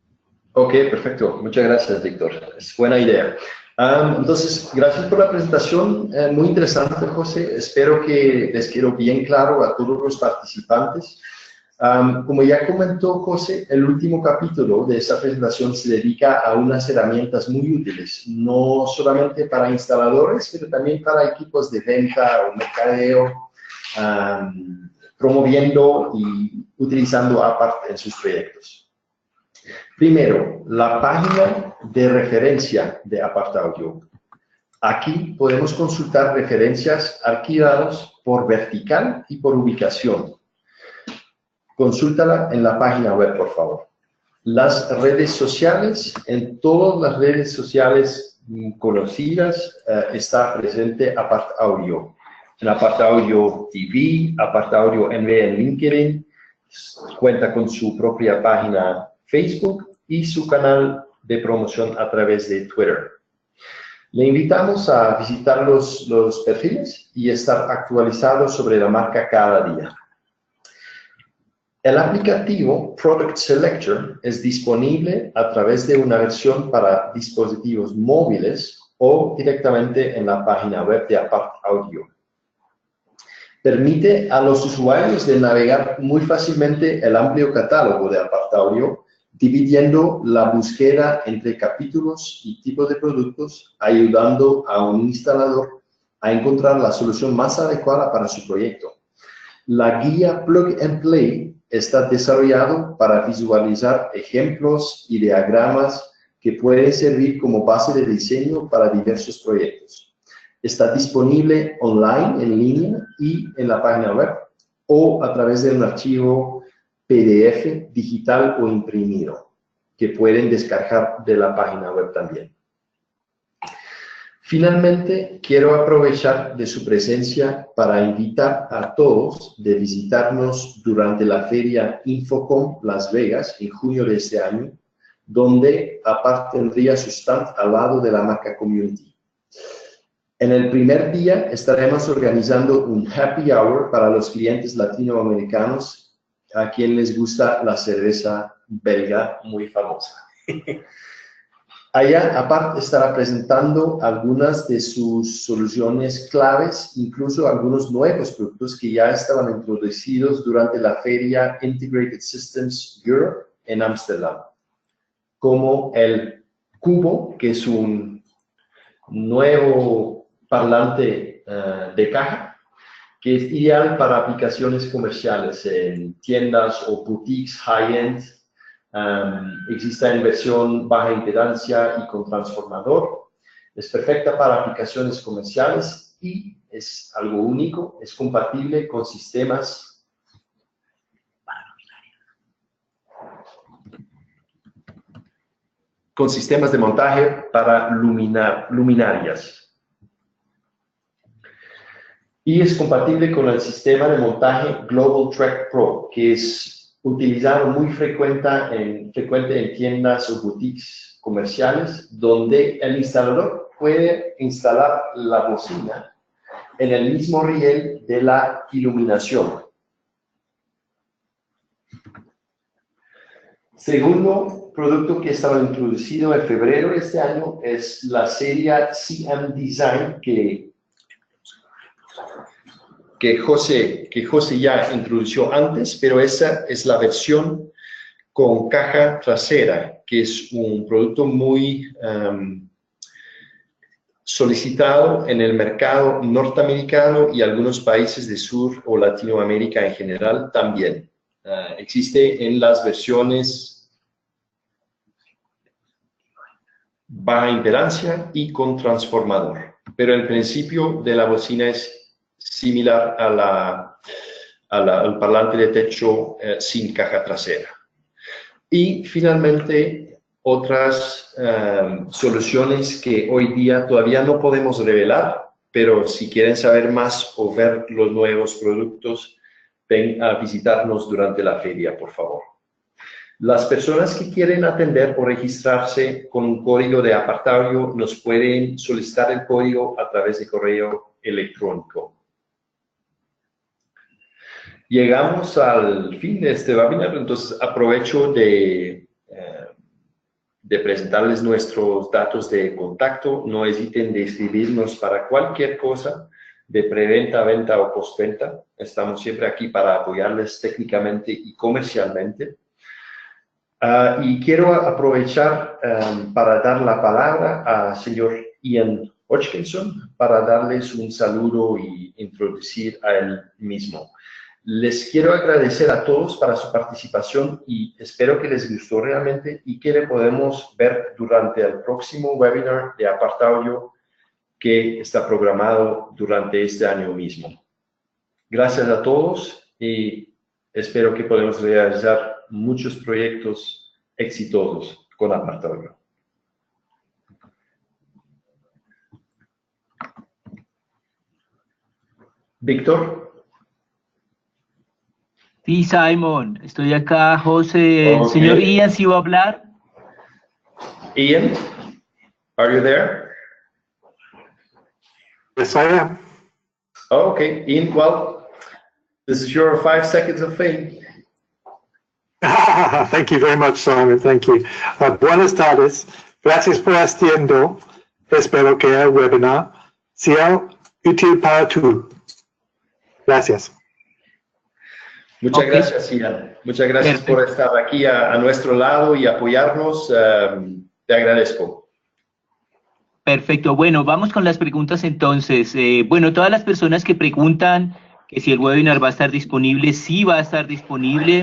Ok, perfecto. Muchas gracias, Víctor. Es buena idea. Entonces, gracias por la presentación. Muy interesante, José. Espero que les quedó bien claro a todos los participantes. Como ya comentó José, el último capítulo de esta presentación se dedica a unas herramientas muy útiles, no solamente para instaladores, pero también para equipos de venta o mercadeo, promoviendo y utilizando APART en sus proyectos. Primero, la página de referencia de Apart Audio. Aquí podemos consultar referencias archivadas por vertical y por ubicación. Consúltala en la página web, por favor. Las redes sociales, en todas las redes sociales conocidas está presente Apart Audio. En Apart Audio TV, Apart Audio NV en LinkedIn, cuenta con su propia página Facebook y su canal de promoción a través de Twitter. Le invitamos a visitar los perfiles y estar actualizados sobre la marca cada día. El aplicativo Product Selector es disponible a través de una versión para dispositivos móviles o directamente en la página web de Apart Audio. Permite a los usuarios de navegar muy fácilmente el amplio catálogo de Apart Audio, dividiendo la búsqueda entre capítulos y tipos de productos, ayudando a un instalador a encontrar la solución más adecuada para su proyecto. La guía Plug and Play está desarrollado para visualizar ejemplos y diagramas que pueden servir como base de diseño para diversos proyectos. Está disponible online, en línea y en la página web o a través de un archivo PDF digital o imprimido que pueden descargar de la página web también. Finalmente, quiero aprovechar de su presencia para invitar a todos de visitarnos durante la feria Infocom Las Vegas en junio de este año, donde Apart tendría su stand al lado de la marca Community. En el primer día estaremos organizando un happy hour para los clientes latinoamericanos a quien les gusta la cerveza belga muy famosa. Allá, Apart estará presentando algunas de sus soluciones claves, incluso algunos nuevos productos que ya estaban introducidos durante la feria Integrated Systems Europe en Ámsterdam, como el Cubo, que es un nuevo parlante de caja, que es ideal para aplicaciones comerciales en tiendas o boutiques high-end. Existe en versión baja impedancia y con transformador. Es perfecta para aplicaciones comerciales y es algo único. Es compatible con sistemas de montaje para luminarias. Y es compatible con el sistema de montaje Global Track Pro, que es utilizado muy frecuente en tiendas o boutiques comerciales, donde el instalador puede instalar la bocina en el mismo riel de la iluminación. Segundo producto que estaba introducido en febrero de este año es la serie CM Design que José ya introdujo antes, pero esa es la versión con caja trasera, que es un producto muy solicitado en el mercado norteamericano y algunos países de Sur o Latinoamérica en general también. Existe en las versiones baja impedancia y con transformador, pero el principio de la bocina es similar al parlante de techo sin caja trasera. Y finalmente, otras soluciones que hoy día todavía no podemos revelar, pero si quieren saber más o ver los nuevos productos, ven a visitarnos durante la feria, por favor. Las personas que quieren atender o registrarse con un código de Apart Audio nos pueden solicitar el código a través de correo electrónico. Llegamos al fin de este webinar, entonces aprovecho de presentarles nuestros datos de contacto. No hesiten de escribirnos para cualquier cosa de preventa, venta o postventa. Estamos siempre aquí para apoyarles técnicamente y comercialmente. Y quiero aprovechar para dar la palabra al señor Ian Hodgkinson para darles un saludo y introducir a él mismo. Les quiero agradecer a todos para su participación y espero que les gustó realmente y que le podemos ver durante el próximo webinar de Apart Audio que está programado durante este año mismo. Gracias a todos y espero que podamos realizar muchos proyectos exitosos con Apart Audio. Víctor.
Sí, Simon, estoy acá, José. El señor Ian, ¿sí va a hablar?
Ian, are you there?
Yes, I am.
Oh, okay, Ian, well, this is your 5 seconds of fame.
Thank you very much, Simon. Thank you. Buenas tardes. Gracias por asistiendo. Espero que el webinar sea útil para tú. Gracias.
Muchas
Ok.
gracias, Ian. Muchas gracias
Perfecto.
por estar aquí a nuestro lado y apoyarnos. Te agradezco.
Perfecto. Bueno, vamos con las preguntas entonces. Bueno, todas las personas que preguntan que si el webinar va a estar disponible, sí va a estar disponible.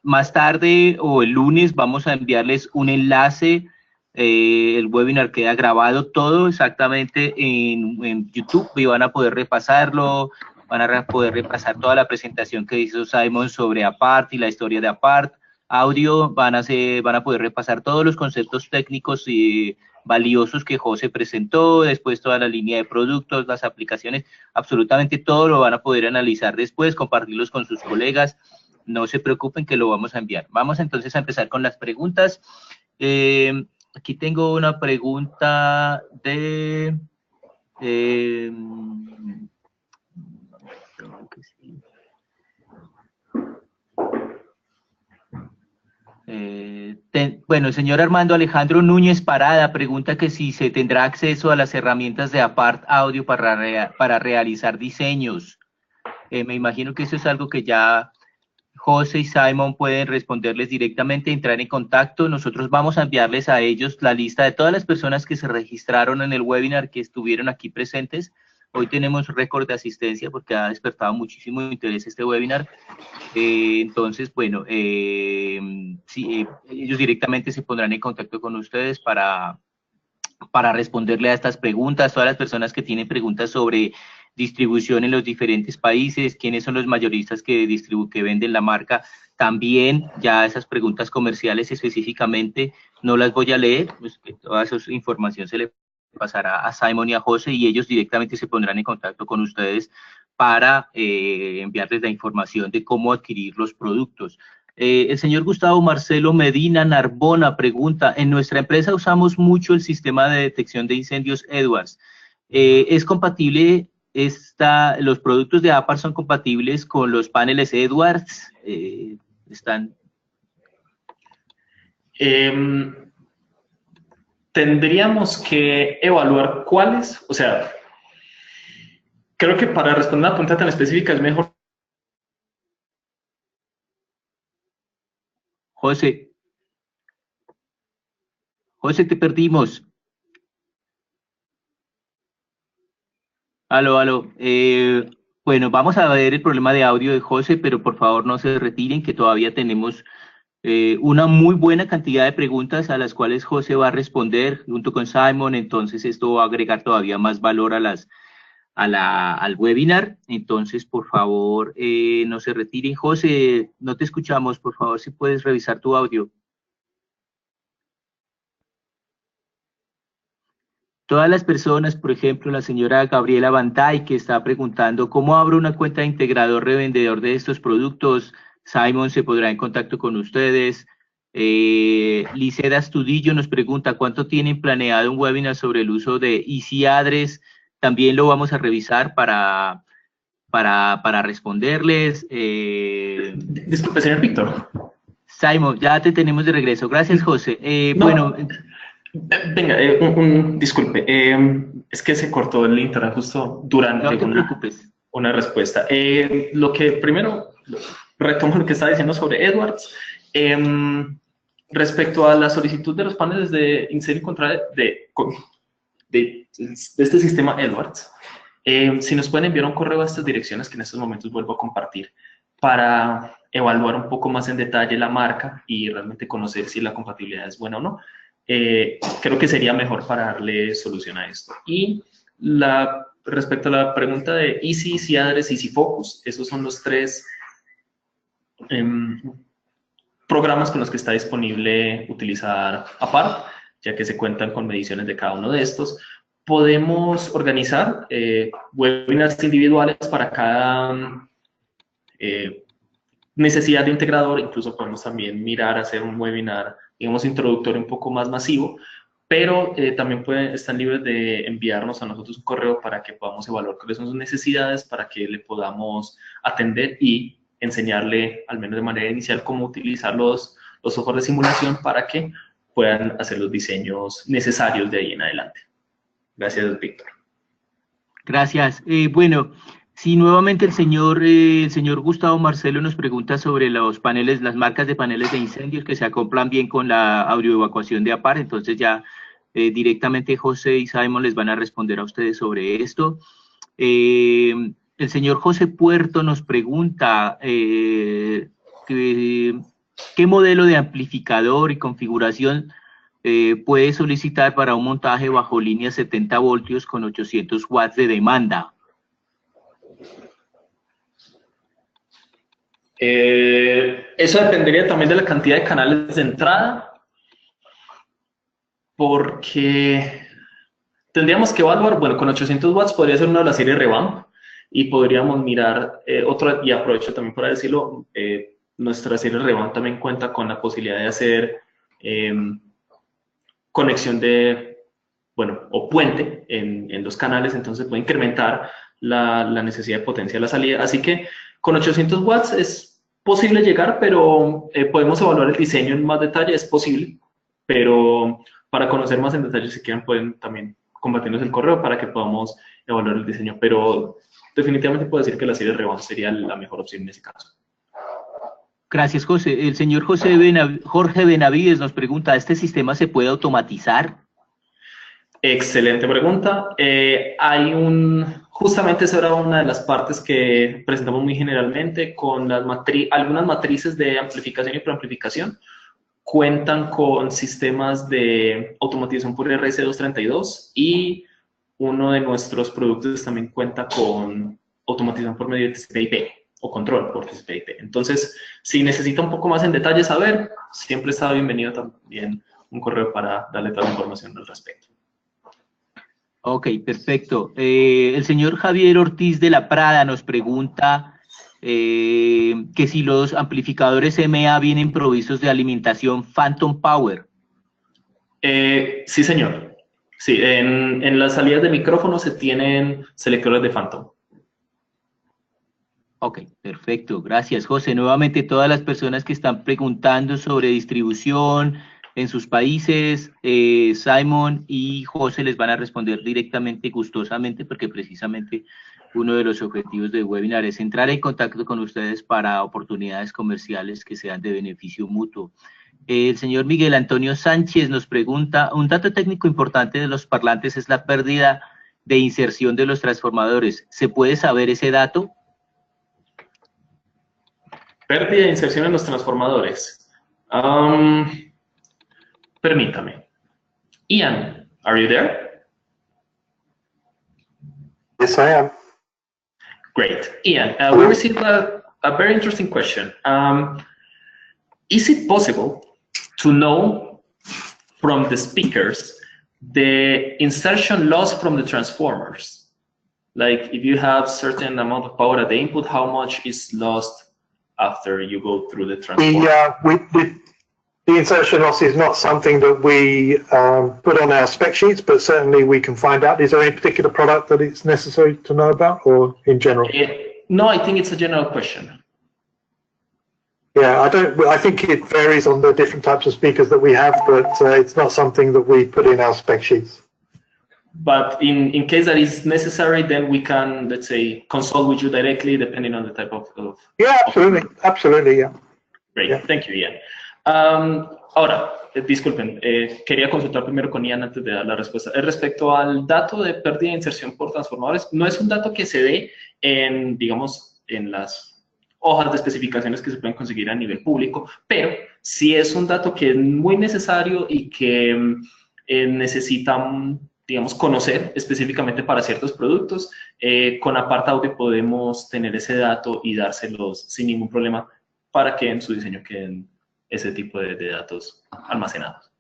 Más tarde o el lunes vamos a enviarles un enlace. El webinar queda grabado todo exactamente en YouTube y van a poder repasarlo, van a poder repasar toda la presentación que hizo Simon sobre Apart y la historia de Apart Audio, van a poder repasar todos los conceptos técnicos y valiosos que José presentó, después toda la línea de productos, las aplicaciones, absolutamente todo lo van a poder analizar después, compartirlos con sus colegas. No se preocupen que lo vamos a enviar. Vamos entonces a empezar con las preguntas. Aquí tengo una pregunta de... bueno, el señor Armando Alejandro Núñez Parada pregunta que si se tendrá acceso a las herramientas de Apart Audio para realizar diseños. Me imagino que eso es algo que ya José y Simon pueden responderles directamente, entrar en contacto. Nosotros vamos a enviarles a ellos la lista de todas las personas que se registraron en el webinar, que estuvieron aquí presentes. Hoy tenemos récord de asistencia porque ha despertado muchísimo interés este webinar. Entonces, bueno, sí, ellos directamente se pondrán en contacto con ustedes para responderle a estas preguntas. Todas las personas que tienen preguntas sobre distribución en los diferentes países, quiénes son los mayoristas que venden la marca, también ya esas preguntas comerciales específicamente no las voy a leer, pues que toda esa información se le pasará a Simon y a José y ellos directamente se pondrán en contacto con ustedes para enviarles la información de cómo adquirir los productos. El señor Gustavo Marcelo Medina Narbona pregunta, en nuestra empresa usamos mucho el sistema de detección de incendios Edwards. ¿Es compatible, los productos de Apart son compatibles con los paneles Edwards?
Tendríamos que evaluar cuáles, o sea, creo que para responder una pregunta tan específica es mejor.
José, te perdimos. Aló. Bueno, vamos a ver el problema de audio de José, pero por favor no se retiren, que todavía tenemos una muy buena cantidad de preguntas a las cuales José va a responder junto con Simon. Entonces esto va a agregar todavía más valor al webinar. Entonces, por favor, no se retiren. José, no te escuchamos. Por favor, si puedes revisar tu audio. Todas las personas, por ejemplo, la señora Gabriela Bantay, que está preguntando cómo abro una cuenta de integrador revendedor de estos productos. Simon se pondrá en contacto con ustedes. Liceda Astudillo nos pregunta cuánto tienen planeado un webinar sobre el uso de Easy Address. También lo vamos a revisar para responderles.
Disculpe, señor Víctor.
Simon, ya te tenemos de regreso. Gracias, José.
No.
Bueno.
Venga, disculpe, es que se cortó el internet justo durante
no te preocupes.
Una respuesta. Lo que primero, retomo lo que estaba diciendo sobre Edwards. Respecto a la solicitud de los paneles de incendio contra de este sistema Edwards, si nos pueden enviar un correo a estas direcciones que en estos momentos vuelvo a compartir para evaluar un poco más en detalle la marca y realmente conocer si la compatibilidad es buena o no. Creo que sería mejor para darle solución a esto. Y respecto a la pregunta de Easy Address, Easy Focus, esos son los tres programas con los que está disponible utilizar APART, ya que se cuentan con mediciones de cada uno de estos. Podemos organizar webinars individuales para cada necesidad de integrador. Incluso podemos también mirar hacer un webinar, digamos, introductorio un poco más masivo, pero también están libres de enviarnos a nosotros un correo para que podamos evaluar cuáles son sus necesidades, para que le podamos atender y enseñarle, al menos de manera inicial, cómo utilizar los software de simulación para que puedan hacer los diseños necesarios de ahí en adelante. Gracias, Víctor.
Gracias. Bueno, si nuevamente el señor Gustavo Marcelo nos pregunta sobre los paneles, las marcas de paneles de incendios que se acoplan bien con la audioevacuación de APART, entonces ya directamente José y Simon les van a responder a ustedes sobre esto. El señor José Puerto nos pregunta qué modelo de amplificador y configuración puede solicitar para un montaje bajo línea 70 voltios con 800 watts de demanda.
Eso dependería también de la cantidad de canales de entrada, porque tendríamos que evaluar, bueno, con 800 watts podría ser una de la serie Revamp, y podríamos mirar otra, y aprovecho también para decirlo, nuestra serie Revamp también cuenta con la posibilidad de hacer conexión de, bueno, o puente en los canales, entonces puede incrementar la necesidad de potencia de la salida. Así que con 800 watts es posible llegar, pero podemos evaluar el diseño en más detalle, es posible, pero para conocer más en detalle, si quieren, pueden también compartirnos el correo para que podamos evaluar el diseño, pero definitivamente puedo decir que la serie Revamp sería la mejor opción en ese caso.
Gracias, José. El señor Jorge Benavides nos pregunta, ¿este sistema se puede automatizar?
Excelente pregunta. Justamente esa era una de las partes que presentamos muy generalmente con algunas matrices de amplificación y preamplificación. Cuentan con sistemas de automatización por RS232 y uno de nuestros productos también cuenta con automatización por medio de TCP/IP o control por TCP/IP. Entonces, si necesita un poco más en detalle saber, siempre está bienvenido también un correo para darle toda la información al respecto.
Ok, perfecto. El señor Javier Ortiz de la Prada nos pregunta que si los amplificadores MA vienen provistos de alimentación Phantom Power.
Sí, señor. Sí, en las salidas de micrófono se tienen selectores de Phantom.
Ok, perfecto. Gracias, José. Nuevamente, todas las personas que están preguntando sobre distribución en sus países, Simon y José les van a responder directamente, gustosamente, porque precisamente uno de los objetivos del webinar es entrar en contacto con ustedes para oportunidades comerciales que sean de beneficio mutuo. El señor Miguel Antonio Sánchez nos pregunta, un dato técnico importante de los parlantes es la pérdida de inserción de los transformadores. ¿Se puede saber ese dato?
Pérdida de inserción en los transformadores. Permítame. Ian, are you there?
Yes, I am.
Great. Ian, we received a very interesting question. Is it possible to know from the speakers the insertion loss from the transformers? Like if you have certain amount of power at the input, how much is lost after you go through the transformer?
The insertion loss is not something that we put on our spec sheets, but certainly we can find out. Is there any particular product that it's necessary to know about, or in general?
No, I think it's a general question.
Yeah, I think it varies on the different types of speakers that we have, but it's not something that we put in our spec sheets.
But in case that is necessary, then we can, let's say, consult with you directly, depending on the type of
yeah, absolutely, yeah.
Great,
yeah.
Thank you, Ian. Ahora, disculpen, quería consultar primero con Ian antes de dar la respuesta. Respecto al dato de pérdida de inserción por transformadores, no es un dato que se dé en, digamos, en las hojas de especificaciones que se pueden conseguir a nivel público, pero sí es un dato que es muy necesario y que necesitan, digamos, conocer específicamente para ciertos productos. Con APART Audio podemos tener ese dato y dárselos sin ningún problema para que en su diseño queden ese tipo de datos almacenados.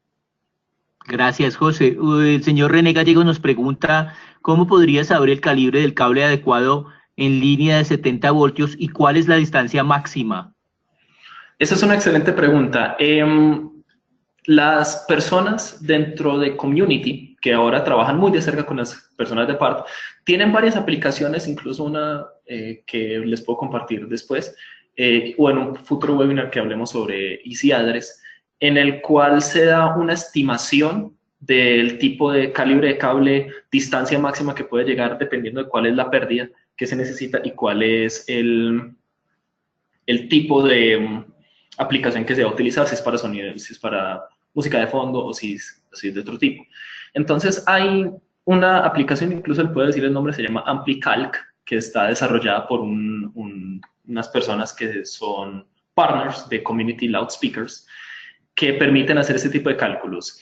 Gracias, José. El señor René Gallego nos pregunta, ¿cómo podría saber el calibre del cable adecuado en línea de 70 voltios y cuál es la distancia máxima?
Esa es una excelente pregunta. Las personas dentro de Community, que ahora trabajan muy de cerca con las personas de PART, tienen varias aplicaciones, incluso una que les puedo compartir después, o en un futuro webinar que hablemos sobre Easy Address, en el cual se da una estimación del tipo de calibre de cable, distancia máxima que puede llegar dependiendo de cuál es la pérdida que se necesita y cuál es el tipo de aplicación que se va a utilizar, si es para sonido, si es para música de fondo o si es de otro tipo. Entonces hay una aplicación, incluso le puedo decir el nombre, se llama AmpliCalc, que está desarrollada por unas personas que son partners de Community Loudspeakers, que permiten hacer este tipo de cálculos.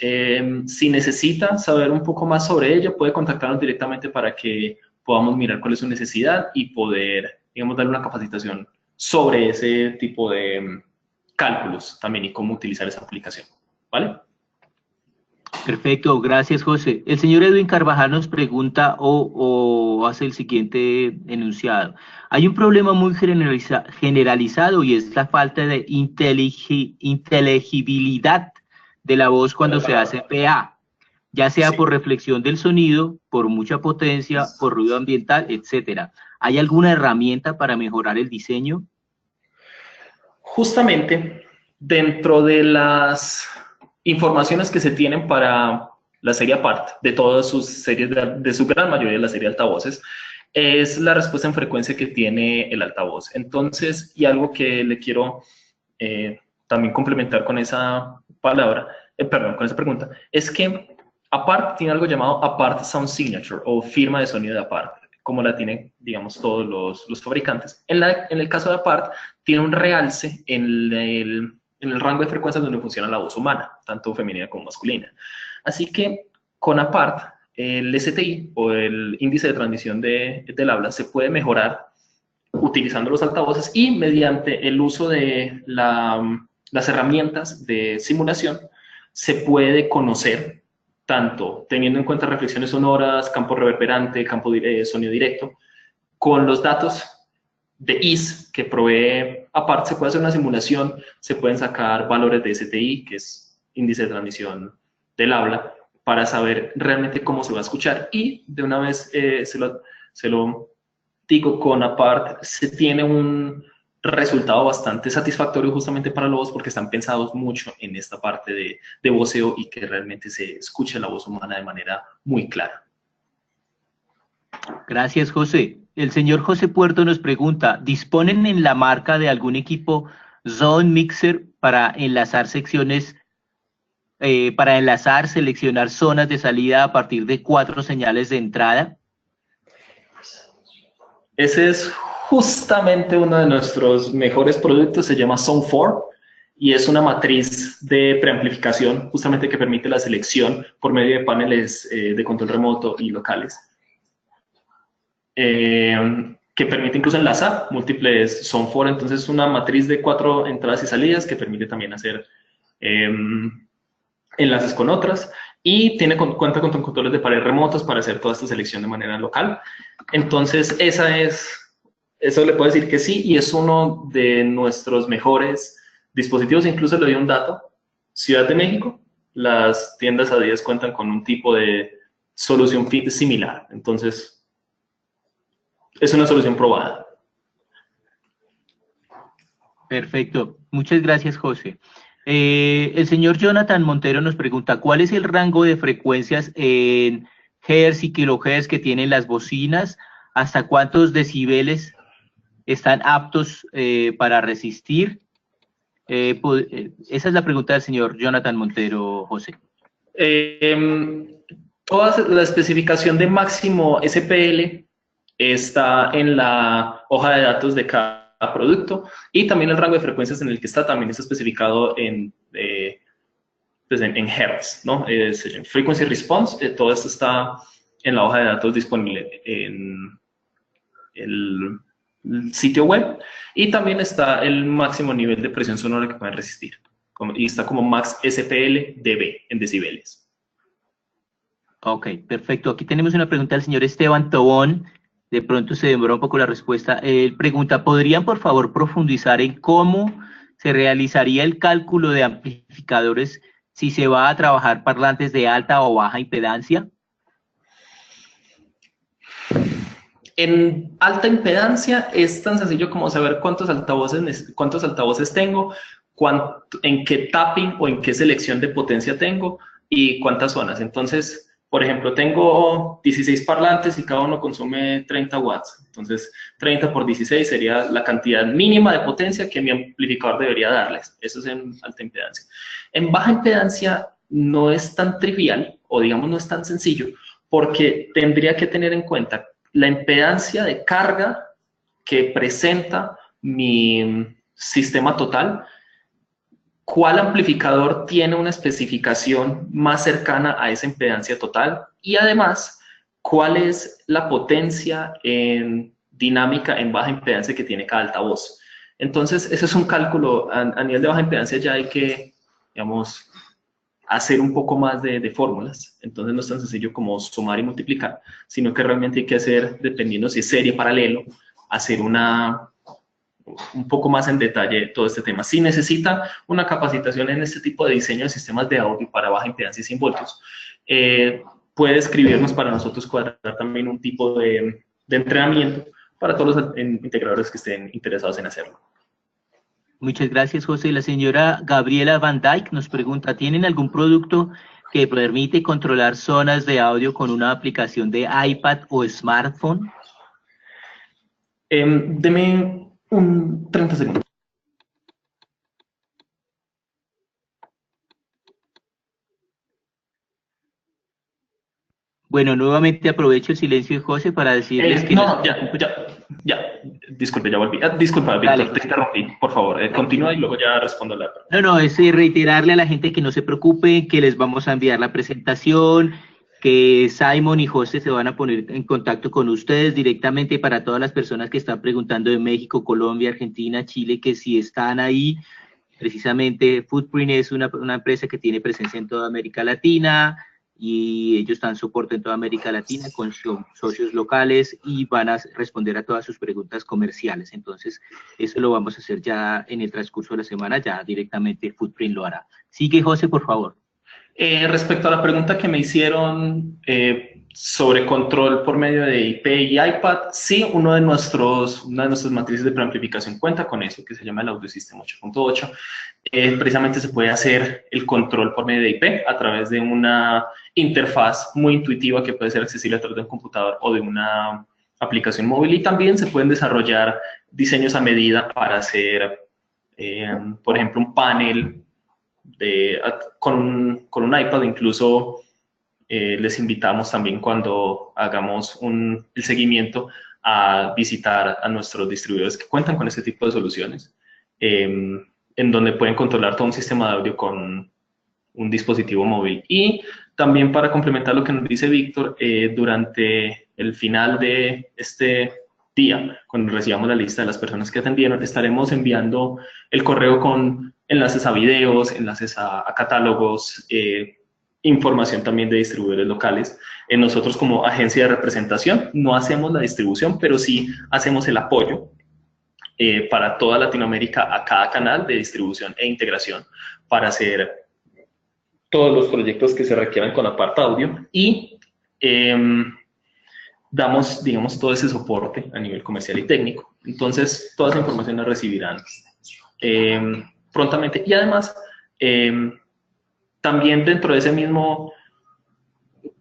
Si necesita saber un poco más sobre ello, puede contactarnos directamente para que podamos mirar cuál es su necesidad y poder, digamos, darle una capacitación sobre ese tipo de cálculos también y cómo utilizar esa aplicación, ¿vale?
Perfecto, gracias, José. El señor Edwin Carvajal nos pregunta o hace el siguiente enunciado. Hay un problema muy generalizado y es la falta de inteligibilidad de la voz cuando se hace PA, ya sea por reflexión del sonido, por mucha potencia, por ruido ambiental, etcétera. ¿Hay alguna herramienta para mejorar el diseño?
Justamente, dentro de las informaciones que se tienen para la serie aparte, de todas sus series, de su gran mayoría de la serie de altavoces, es la respuesta en frecuencia que tiene el altavoz. Entonces, y algo que le quiero también complementar con esa palabra, perdón, con esa pregunta, es que Apart tiene algo llamado Apart Sound Signature o firma de sonido de Apart, como la tienen, digamos, todos los fabricantes. En el caso de Apart, tiene un realce en el rango de frecuencias donde funciona la voz humana, tanto femenina como masculina. Así que con Apart, el STI o el índice de transmisión del habla se puede mejorar utilizando los altavoces y mediante el uso de las herramientas de simulación se puede conocer, tanto teniendo en cuenta reflexiones sonoras, campo reverberante, campo sonido directo, con los datos de IS que provee Apart, se puede hacer una simulación, se pueden sacar valores de STI, que es índice de transmisión del habla, para saber realmente cómo se va a escuchar. Y de una vez se lo digo, con Apart se tiene un resultado bastante satisfactorio justamente para los voz porque están pensados mucho en esta parte de voceo y que realmente se escuche la voz humana de manera muy clara.
Gracias, José. El señor José Puerto nos pregunta, ¿disponen en la marca de algún equipo Zone Mixer para enlazar secciones, seleccionar zonas de salida a partir de 4 señales de entrada?
Ese es justamente uno de nuestros mejores productos, se llama Zone 4 y es una matriz de preamplificación justamente que permite la selección por medio de paneles de control remoto y locales. Que permite incluso enlazar múltiples Zone 4, entonces es una matriz de 4 entradas y salidas que permite también hacer enlaces con otras y cuenta con controles de pared remotos para hacer toda esta selección de manera local. Entonces eso le puedo decir que sí, y es uno de nuestros mejores dispositivos. Incluso le doy un dato: Ciudad de México, las tiendas Adidas cuentan con un tipo de solución similar, entonces es una solución probada.
Perfecto, muchas gracias, José. El señor Jonathan Montero nos pregunta, ¿cuál es el rango de frecuencias en hertz y kilohertz que tienen las bocinas? ¿Hasta cuántos decibeles están aptos para resistir? Esa es la pregunta del señor Jonathan Montero, José.
Toda la especificación de máximo SPL está en la hoja de datos de cada producto y también el rango de frecuencias en el que está también está especificado en hertz, ¿no? Frequency response, todo esto está en la hoja de datos disponible en el sitio web y también está el máximo nivel de presión sonora que pueden resistir. y está como max SPL dB en decibeles.
Ok, perfecto. Aquí tenemos una pregunta del señor Esteban Tobón. De pronto se demora un poco la respuesta. Él pregunta, ¿podrían por favor profundizar en cómo se realizaría el cálculo de amplificadores si se va a trabajar parlantes de alta o baja impedancia?
En alta impedancia es tan sencillo como saber cuántos altavoces tengo, en qué tapping o en qué selección de potencia tengo y cuántas zonas. Entonces, por ejemplo, tengo 16 parlantes y cada uno consume 30 watts. Entonces, 30 por 16 sería la cantidad mínima de potencia que mi amplificador debería darles. Eso es en alta impedancia. En baja impedancia no es tan trivial, o digamos no es tan sencillo, porque tendría que tener en cuenta la impedancia de carga que presenta mi sistema total, cuál amplificador tiene una especificación más cercana a esa impedancia total y además cuál es la potencia en dinámica en baja impedancia que tiene cada altavoz. Entonces, ese es un cálculo a nivel de baja impedancia, ya hay que, digamos, hacer un poco más de fórmulas. Entonces no es tan sencillo como sumar y multiplicar, sino que realmente hay que hacer, dependiendo si es serie paralelo, hacer un poco más en detalle todo este tema. Si necesita una capacitación en este tipo de diseño de sistemas de audio para baja impedancia y 100 voltios, puede escribirnos para nosotros cuadrar también un tipo de entrenamiento para todos los integradores que estén interesados en hacerlo.
Muchas gracias, José. La señora Gabriela Van Dyke nos pregunta, ¿tienen algún producto que permite controlar zonas de audio con una aplicación de iPad o smartphone?
Deme 30 segundos.
Bueno, nuevamente aprovecho el silencio de José para decirles que...
Ya, disculpe, ya volví. Disculpa, Víctor, te interrumpí, por favor, continúa y luego ya respondo la pregunta.
No, es reiterarle a la gente que no se preocupe, que les vamos a enviar la presentación, que Simon y José se van a poner en contacto con ustedes directamente para todas las personas que están preguntando de México, Colombia, Argentina, Chile, que si están ahí. Precisamente Footprint es una empresa que tiene presencia en toda América Latina, y ellos dan soporte en toda América Latina con socios locales y van a responder a todas sus preguntas comerciales. Entonces, eso lo vamos a hacer ya en el transcurso de la semana, ya directamente Footprint lo hará. Sigue, José, por favor.
Respecto a la pregunta que me hicieron sobre control por medio de IP y iPad, sí, una de nuestras matrices de preamplificación cuenta con eso, que se llama el Audio System 8.8. Precisamente se puede hacer el control por medio de IP a través de una interfaz muy intuitiva que puede ser accesible a través de un computador o de una aplicación móvil, y también se pueden desarrollar diseños a medida para hacer, por ejemplo, un panel con un iPad. Incluso les invitamos también, cuando hagamos el seguimiento, a visitar a nuestros distribuidores que cuentan con este tipo de soluciones, en donde pueden controlar todo un sistema de audio con un dispositivo móvil. Y también, para complementar lo que nos dice Víctor, durante el final de este día, cuando recibamos la lista de las personas que atendieron, estaremos enviando el correo con enlaces a videos, enlaces a catálogos, información también de distribuidores locales. Nosotros, como agencia de representación, no hacemos la distribución, pero sí hacemos el apoyo para toda Latinoamérica a cada canal de distribución e integración para hacer todos los proyectos que se requieran con Apart Audio, y damos, digamos, todo ese soporte a nivel comercial y técnico. Entonces, toda esa información la recibirán prontamente. Y además, también dentro de ese mismo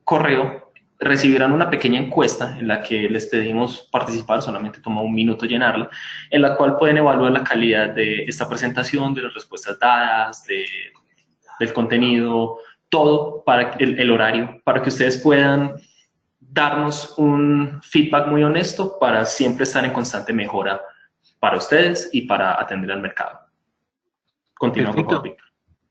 correo recibirán una pequeña encuesta en la que les pedimos participar, solamente toma 1 minuto llenarla, en la cual pueden evaluar la calidad de esta presentación, de las respuestas dadas, del contenido, todo, para el horario, para que ustedes puedan darnos un feedback muy honesto para siempre estar en constante mejora para ustedes y para atender al mercado. Continúa, por favor, Víctor.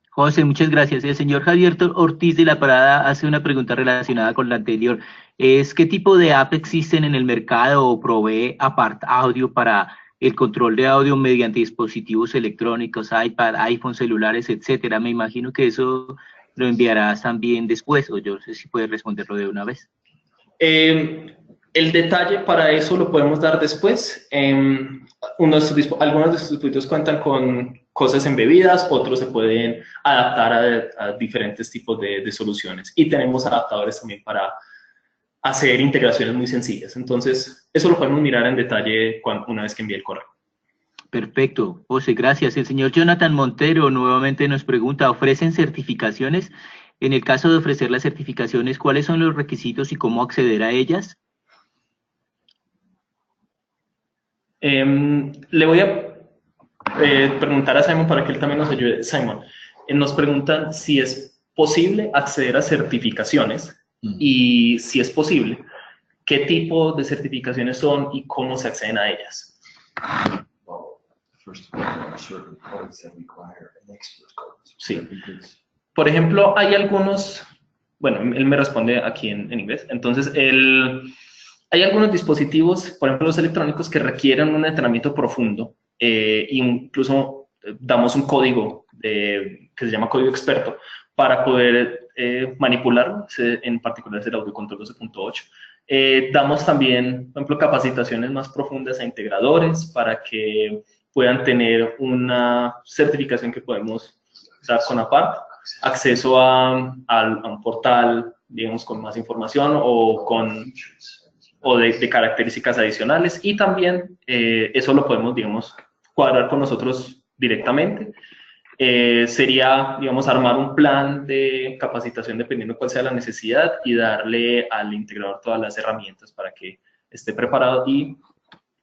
José, muchas gracias. El señor Javier Ortiz de la Parada hace una pregunta relacionada con la anterior. ¿Qué tipo de app existen en el mercado o provee Apart Audio para el control de audio mediante dispositivos electrónicos, iPad, iPhone, celulares, etcétera. Me imagino que eso lo enviarás también después, o yo no sé si puedes responderlo de una vez.
El detalle para eso lo podemos dar después. Algunos de estos dispositivos cuentan con cosas embebidas, otros se pueden adaptar a diferentes tipos de soluciones. Y tenemos adaptadores también para hacer integraciones muy sencillas. Entonces, eso lo podemos mirar en detalle una vez que envíe el correo.
Perfecto, José, gracias. El señor Jonathan Montero nuevamente nos pregunta, ¿ofrecen certificaciones? En el caso de ofrecer las certificaciones, ¿cuáles son los requisitos y cómo acceder a ellas?
Le voy a preguntar a Simon para que él también nos ayude. Simon, nos preguntan si es posible acceder a certificaciones y si es posible, ¿qué tipo de certificaciones son y cómo se acceden a ellas? Sí. Por ejemplo, hay algunos, bueno, él me responde aquí en inglés, entonces hay algunos dispositivos, por ejemplo los electrónicos, que requieren un entrenamiento profundo, incluso damos un código que se llama código experto para poder manipularlo, en particular es el audio control 12.8. Damos también, por ejemplo, capacitaciones más profundas a integradores para que puedan tener una certificación que podemos dar con aparte, acceso a un portal, digamos, con más información o de características adicionales, y también eso lo podemos, digamos, cuadrar con nosotros directamente. Sería, digamos, armar un plan de capacitación dependiendo de cuál sea la necesidad y darle al integrador todas las herramientas para que esté preparado y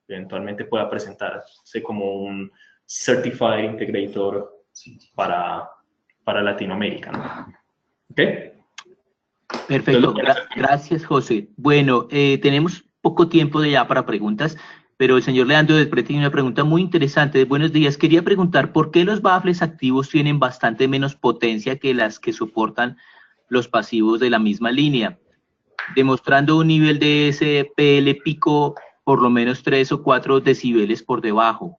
eventualmente pueda presentarse como un Certified Integrator para Latinoamérica, ¿no? ¿Ok?
Perfecto, gracias, José. Bueno, tenemos poco tiempo ya para preguntas, pero el señor Leandro del Pre tiene una pregunta muy interesante. Buenos días, quería preguntar ¿por qué los baffles activos tienen bastante menos potencia que las que soportan los pasivos de la misma línea? Demostrando un nivel de SPL pico por lo menos 3 o 4 decibeles por debajo.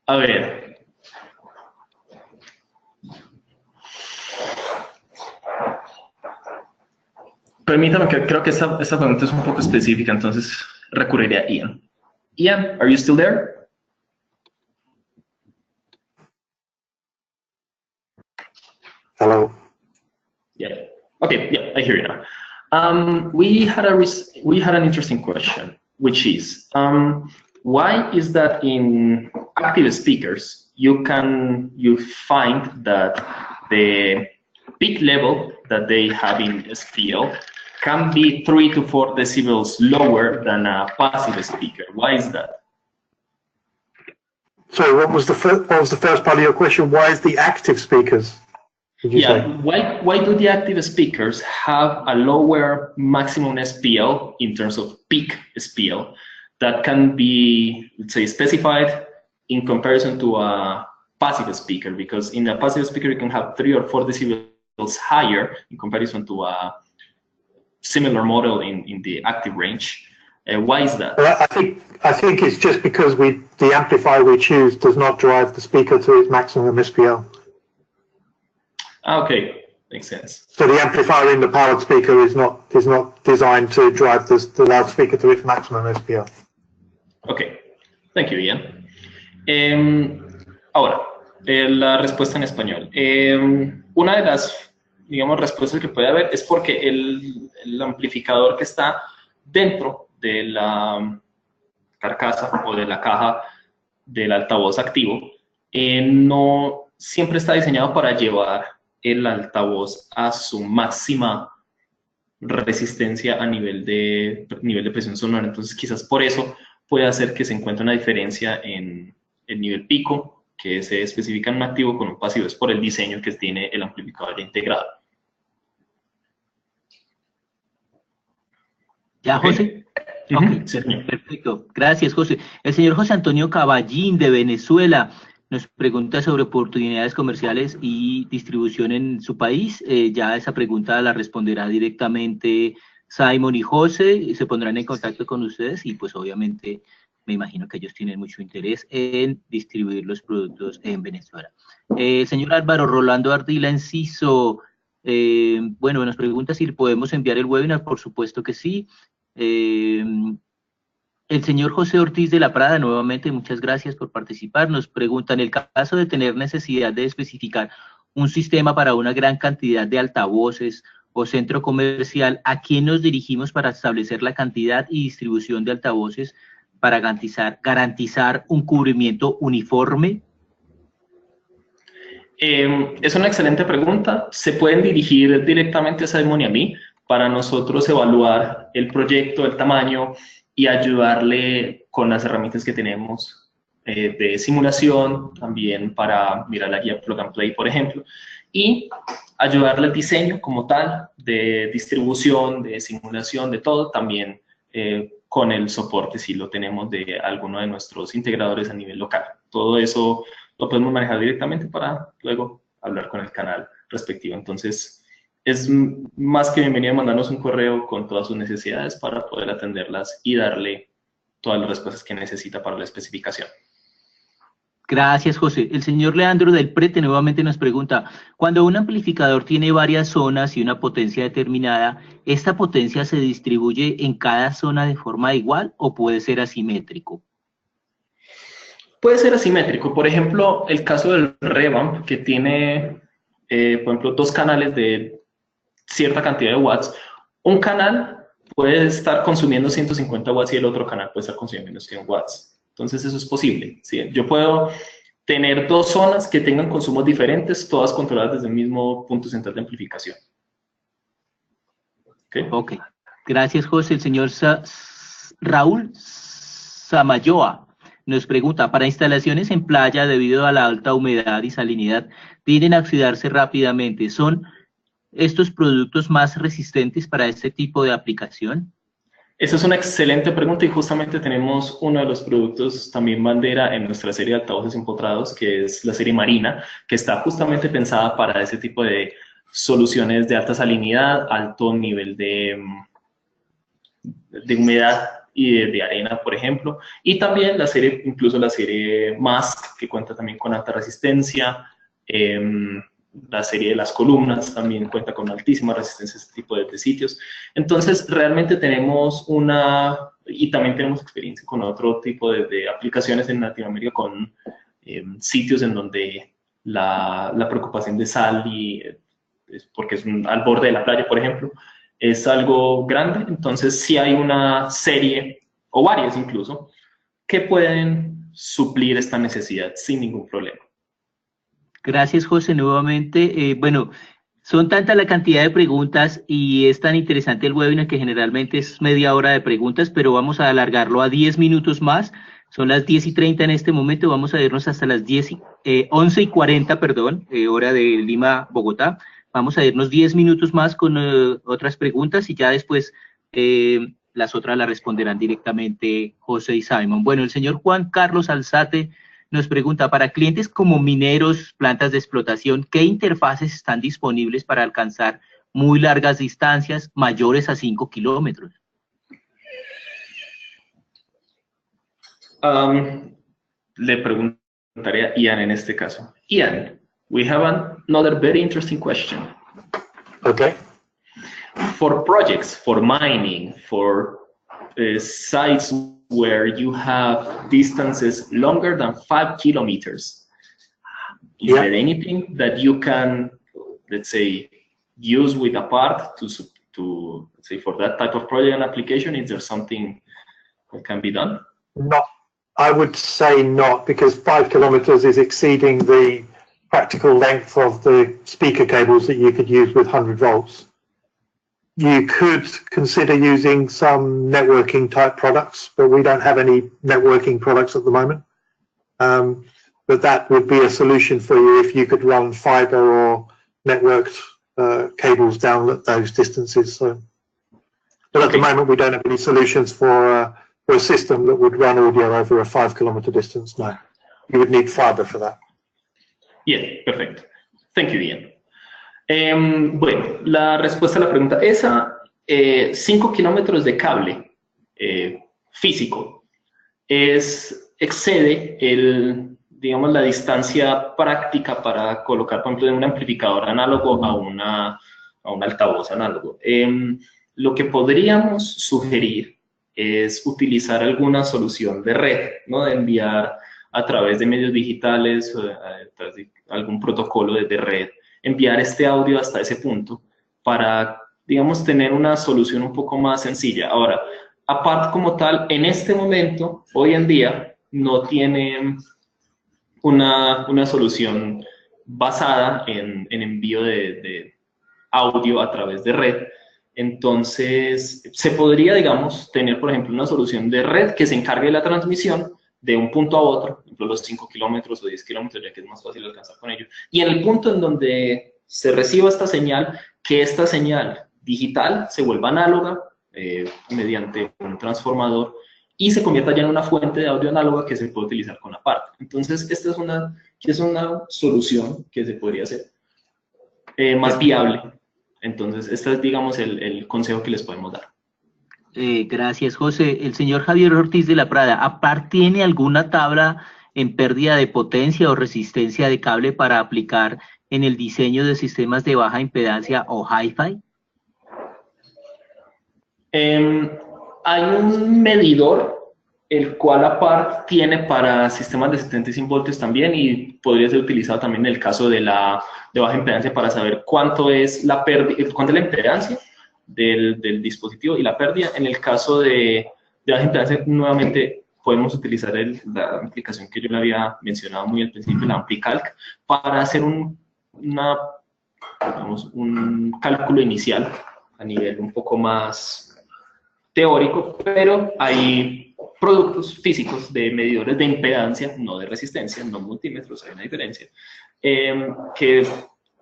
A ver. Permítame, que creo que esta pregunta es un poco específica, entonces recurriré a Ian. Ian, are you still there?
Hello.
Yeah. Okay. Yeah, I hear you now. We had an interesting question, which is why is that in active speakers you find that the peak level that they have in SPL can be 3 to 4 decibels lower than a passive speaker? Why is that?
So what was the first part of your question? Why is the active speakers?
Yeah, why do the active speakers have a lower maximum SPL in terms of peak SPL that can be, let's say, specified in comparison to a passive speaker? Because in a passive speaker you can have 3 or 4 decibels higher in comparison to a similar model in the active range. Why is that?
Well, I think it's just because the amplifier we choose does not drive the speaker to its maximum SPL.
Okay, makes sense.
So the amplifier in the powered speaker is not designed to drive the loudspeaker to its maximum SPL.
Okay, thank you, Ian. Ahora, la respuesta en español. Una de las, digamos, respuestas que puede haber es porque el amplificador que está dentro de la carcasa o de la caja del altavoz activo no siempre está diseñado para llevar el altavoz a su máxima resistencia a nivel de presión sonora. Entonces, quizás por eso puede hacer que se encuentre una diferencia en el nivel pico que se especifica en un activo con un pasivo. Es por el diseño que tiene el amplificador integrado.
¿Ya, José? Okay.
Sí, señor.
Perfecto, gracias, José. El señor José Antonio Caballín de Venezuela nos pregunta sobre oportunidades comerciales y distribución en su país. Ya esa pregunta la responderá directamente Simon y José, y se pondrán en contacto con ustedes y pues obviamente me imagino que ellos tienen mucho interés en distribuir los productos en Venezuela. Señor Álvaro Rolando Ardila Enciso, bueno, nos pregunta si podemos enviar el webinar. Por supuesto que sí. El señor José Ortiz de la Prada, nuevamente, muchas gracias por participar. Nos pregunta, en el caso de tener necesidad de especificar un sistema para una gran cantidad de altavoces o centro comercial, ¿a quién nos dirigimos para establecer la cantidad y distribución de altavoces para garantizar un cubrimiento uniforme?
Es una excelente pregunta. Se pueden dirigir directamente a Simon y a mí para nosotros evaluar el proyecto, el tamaño y ayudarle con las herramientas que tenemos de simulación, también para mirar la guía Plug and Play, por ejemplo, y ayudarle al diseño como tal, de distribución, de simulación, de todo, también con el soporte, si lo tenemos, de alguno de nuestros integradores a nivel local. Todo eso lo podemos manejar directamente para luego hablar con el canal respectivo. Entonces, es más que bienvenido mandarnos un correo con todas sus necesidades para poder atenderlas y darle todas las respuestas que necesita para la especificación.
Gracias, José. El señor Leandro del Prete nuevamente nos pregunta, cuando un amplificador tiene varias zonas y una potencia determinada, ¿esta potencia se distribuye en cada zona de forma igual o puede ser asimétrico?
Puede ser asimétrico. Por ejemplo, el caso del Revamp, que tiene, por ejemplo, 2 canales de cierta cantidad de watts. Un canal puede estar consumiendo 150 watts y el otro canal puede estar consumiendo 100 watts. Entonces, eso es posible. ¿Sí? Yo puedo tener 2 zonas que tengan consumos diferentes, todas controladas desde el mismo punto central de amplificación.
Ok. Gracias, José. El señor Raúl Samayoa nos pregunta, para instalaciones en playa, debido a la alta humedad y salinidad, tienden a oxidarse rápidamente. ¿Son estos productos más resistentes para este tipo de aplicación?
Esa es una excelente pregunta y justamente tenemos uno de los productos también bandera en nuestra serie de altavoces empotrados, que es la serie Marina, que está justamente pensada para ese tipo de soluciones de alta salinidad, alto nivel de humedad y de arena, por ejemplo, y también la serie, incluso la serie Mask, que cuenta también con alta resistencia. La serie de las columnas también cuenta con altísima resistencia a este tipo de sitios. Entonces, realmente tenemos y también tenemos experiencia con otro tipo de aplicaciones en Latinoamérica, con sitios en donde la preocupación de sal, porque es al borde de la playa, por ejemplo, es algo grande. Entonces, sí hay una serie, o varias incluso, que pueden suplir esta necesidad sin ningún problema.
Gracias, José, nuevamente. Bueno, son tanta la cantidad de preguntas y es tan interesante el webinar que generalmente es media hora de preguntas, pero vamos a alargarlo a 10 minutos más. Son las 10:30 en este momento, vamos a irnos hasta las 11:40, perdón, hora de Lima, Bogotá. Vamos a irnos 10 minutos más con otras preguntas y ya después las otras las responderán directamente José y Simon. Bueno, el señor Juan Carlos Alzate nos pregunta, para clientes como mineros, plantas de explotación, ¿qué interfaces están disponibles para alcanzar muy largas distancias, mayores a 5 kilómetros?
Le preguntaré a Ian en este caso. Ian, we have another very interesting question.
Okay.
For projects, for mining, for sites where you have distances longer than 5 kilometers, is there anything that you can, let's say, use with a part to let's say, for that type of project and application? Is there something that can be done?
No, I would say not, because 5 kilometers is exceeding the practical length of the speaker cables that you could use with 100 volts. You could consider using some networking type products, but we don't have any networking products at the moment. But that would be a solution for you if you could run fiber or networked cables down those distances. So, but at the moment, we don't have any solutions for a system that would run audio over a 5 kilometer distance. No, you would need fiber for that.
Bien, perfecto. Thank you, Ian. Bueno, la respuesta a la pregunta, 5 kilómetros de cable físico excede digamos, la distancia práctica para colocar, por ejemplo, un amplificador análogo a un altavoz análogo. Lo que podríamos sugerir es utilizar alguna solución de red, ¿no? De enviar a través de medios digitales, a través de algún protocolo de red, enviar este audio hasta ese punto para, digamos, tener una solución un poco más sencilla. Ahora, APART como tal, en este momento, hoy en día, no tiene una solución basada en envío de audio a través de red. Entonces, se podría, digamos, tener, por ejemplo, una solución de red que se encargue de la transmisión de un punto a otro, por ejemplo, los 5 kilómetros o 10 kilómetros, ya que es más fácil alcanzar con ello. Y en el punto en donde se reciba esta señal, que esta señal digital se vuelva análoga mediante un transformador y se convierta ya en una fuente de audio análoga que se puede utilizar con APART. Entonces, esta es una solución que se podría hacer más viable. Entonces, este es, digamos, el consejo que les podemos dar.
Gracias, José. El señor Javier Ortiz de la Prada, ¿APART tiene alguna tabla en pérdida de potencia o resistencia de cable para aplicar en el diseño de sistemas de baja impedancia o Hi-Fi?
Hay un medidor, el cual APART tiene para sistemas de 75 voltios también y podría ser utilizado también en el caso de baja impedancia para saber cuánto es la impedancia del dispositivo y la pérdida. En el caso de baja impedancia, nuevamente podemos utilizar la aplicación que yo le había mencionado muy al principio, la AmpliCalc, para hacer un cálculo inicial a nivel un poco más teórico, pero hay productos físicos de medidores de impedancia, no de resistencia, no multímetros, hay una diferencia, que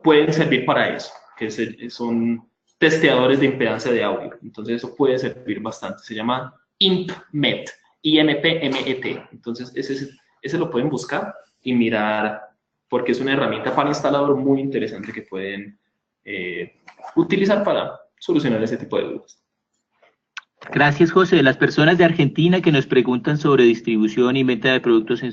pueden servir para eso, que son testeadores de impedancia de audio. Entonces eso puede servir bastante. Se llama IMPMET, IMPMET. Entonces ese lo pueden buscar y mirar, porque es una herramienta para instalador muy interesante que pueden utilizar para solucionar ese tipo de dudas.
Gracias, José. Las personas de Argentina que nos preguntan sobre distribución y venta de productos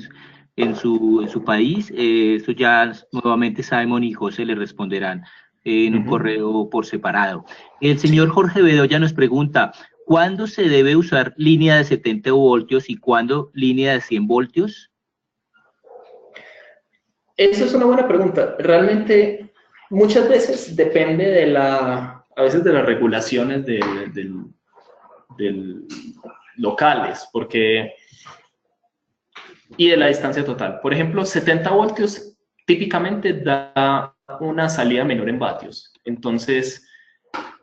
en su país, esto ya nuevamente Simon y José le responderán en un correo por separado. El señor Jorge Bedoya nos pregunta, ¿cuándo se debe usar línea de 70 voltios y cuándo línea de 100 voltios?
Esa es una buena pregunta. Realmente, muchas veces depende a veces de las regulaciones locales, y de la distancia total. Por ejemplo, 70 voltios típicamente da una salida menor en vatios. Entonces,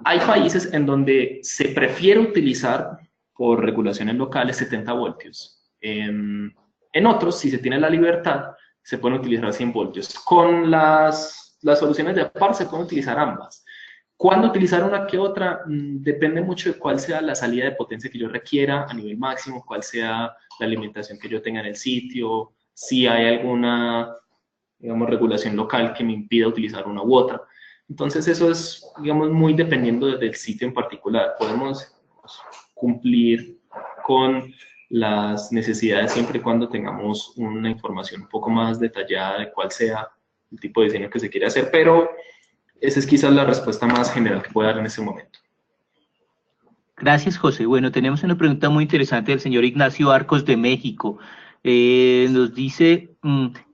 hay países en donde se prefiere utilizar por regulaciones locales 70 voltios. En otros, si se tiene la libertad, se pueden utilizar 100 voltios. Con las soluciones de APART se pueden utilizar ambas. ¿Cuándo utilizar una que otra? Depende mucho de cuál sea la salida de potencia que yo requiera a nivel máximo, cuál sea la alimentación que yo tenga en el sitio, si hay alguna, digamos, regulación local que me impida utilizar una u otra. Entonces eso es, digamos, muy dependiendo del sitio en particular. Podemos cumplir con las necesidades siempre y cuando tengamos una información un poco más detallada de cuál sea el tipo de diseño que se quiere hacer, pero esa es quizás la respuesta más general que puedo dar en este momento.
Gracias, José. Bueno, tenemos una pregunta muy interesante del señor Ignacio Arcos de México. Nos dice,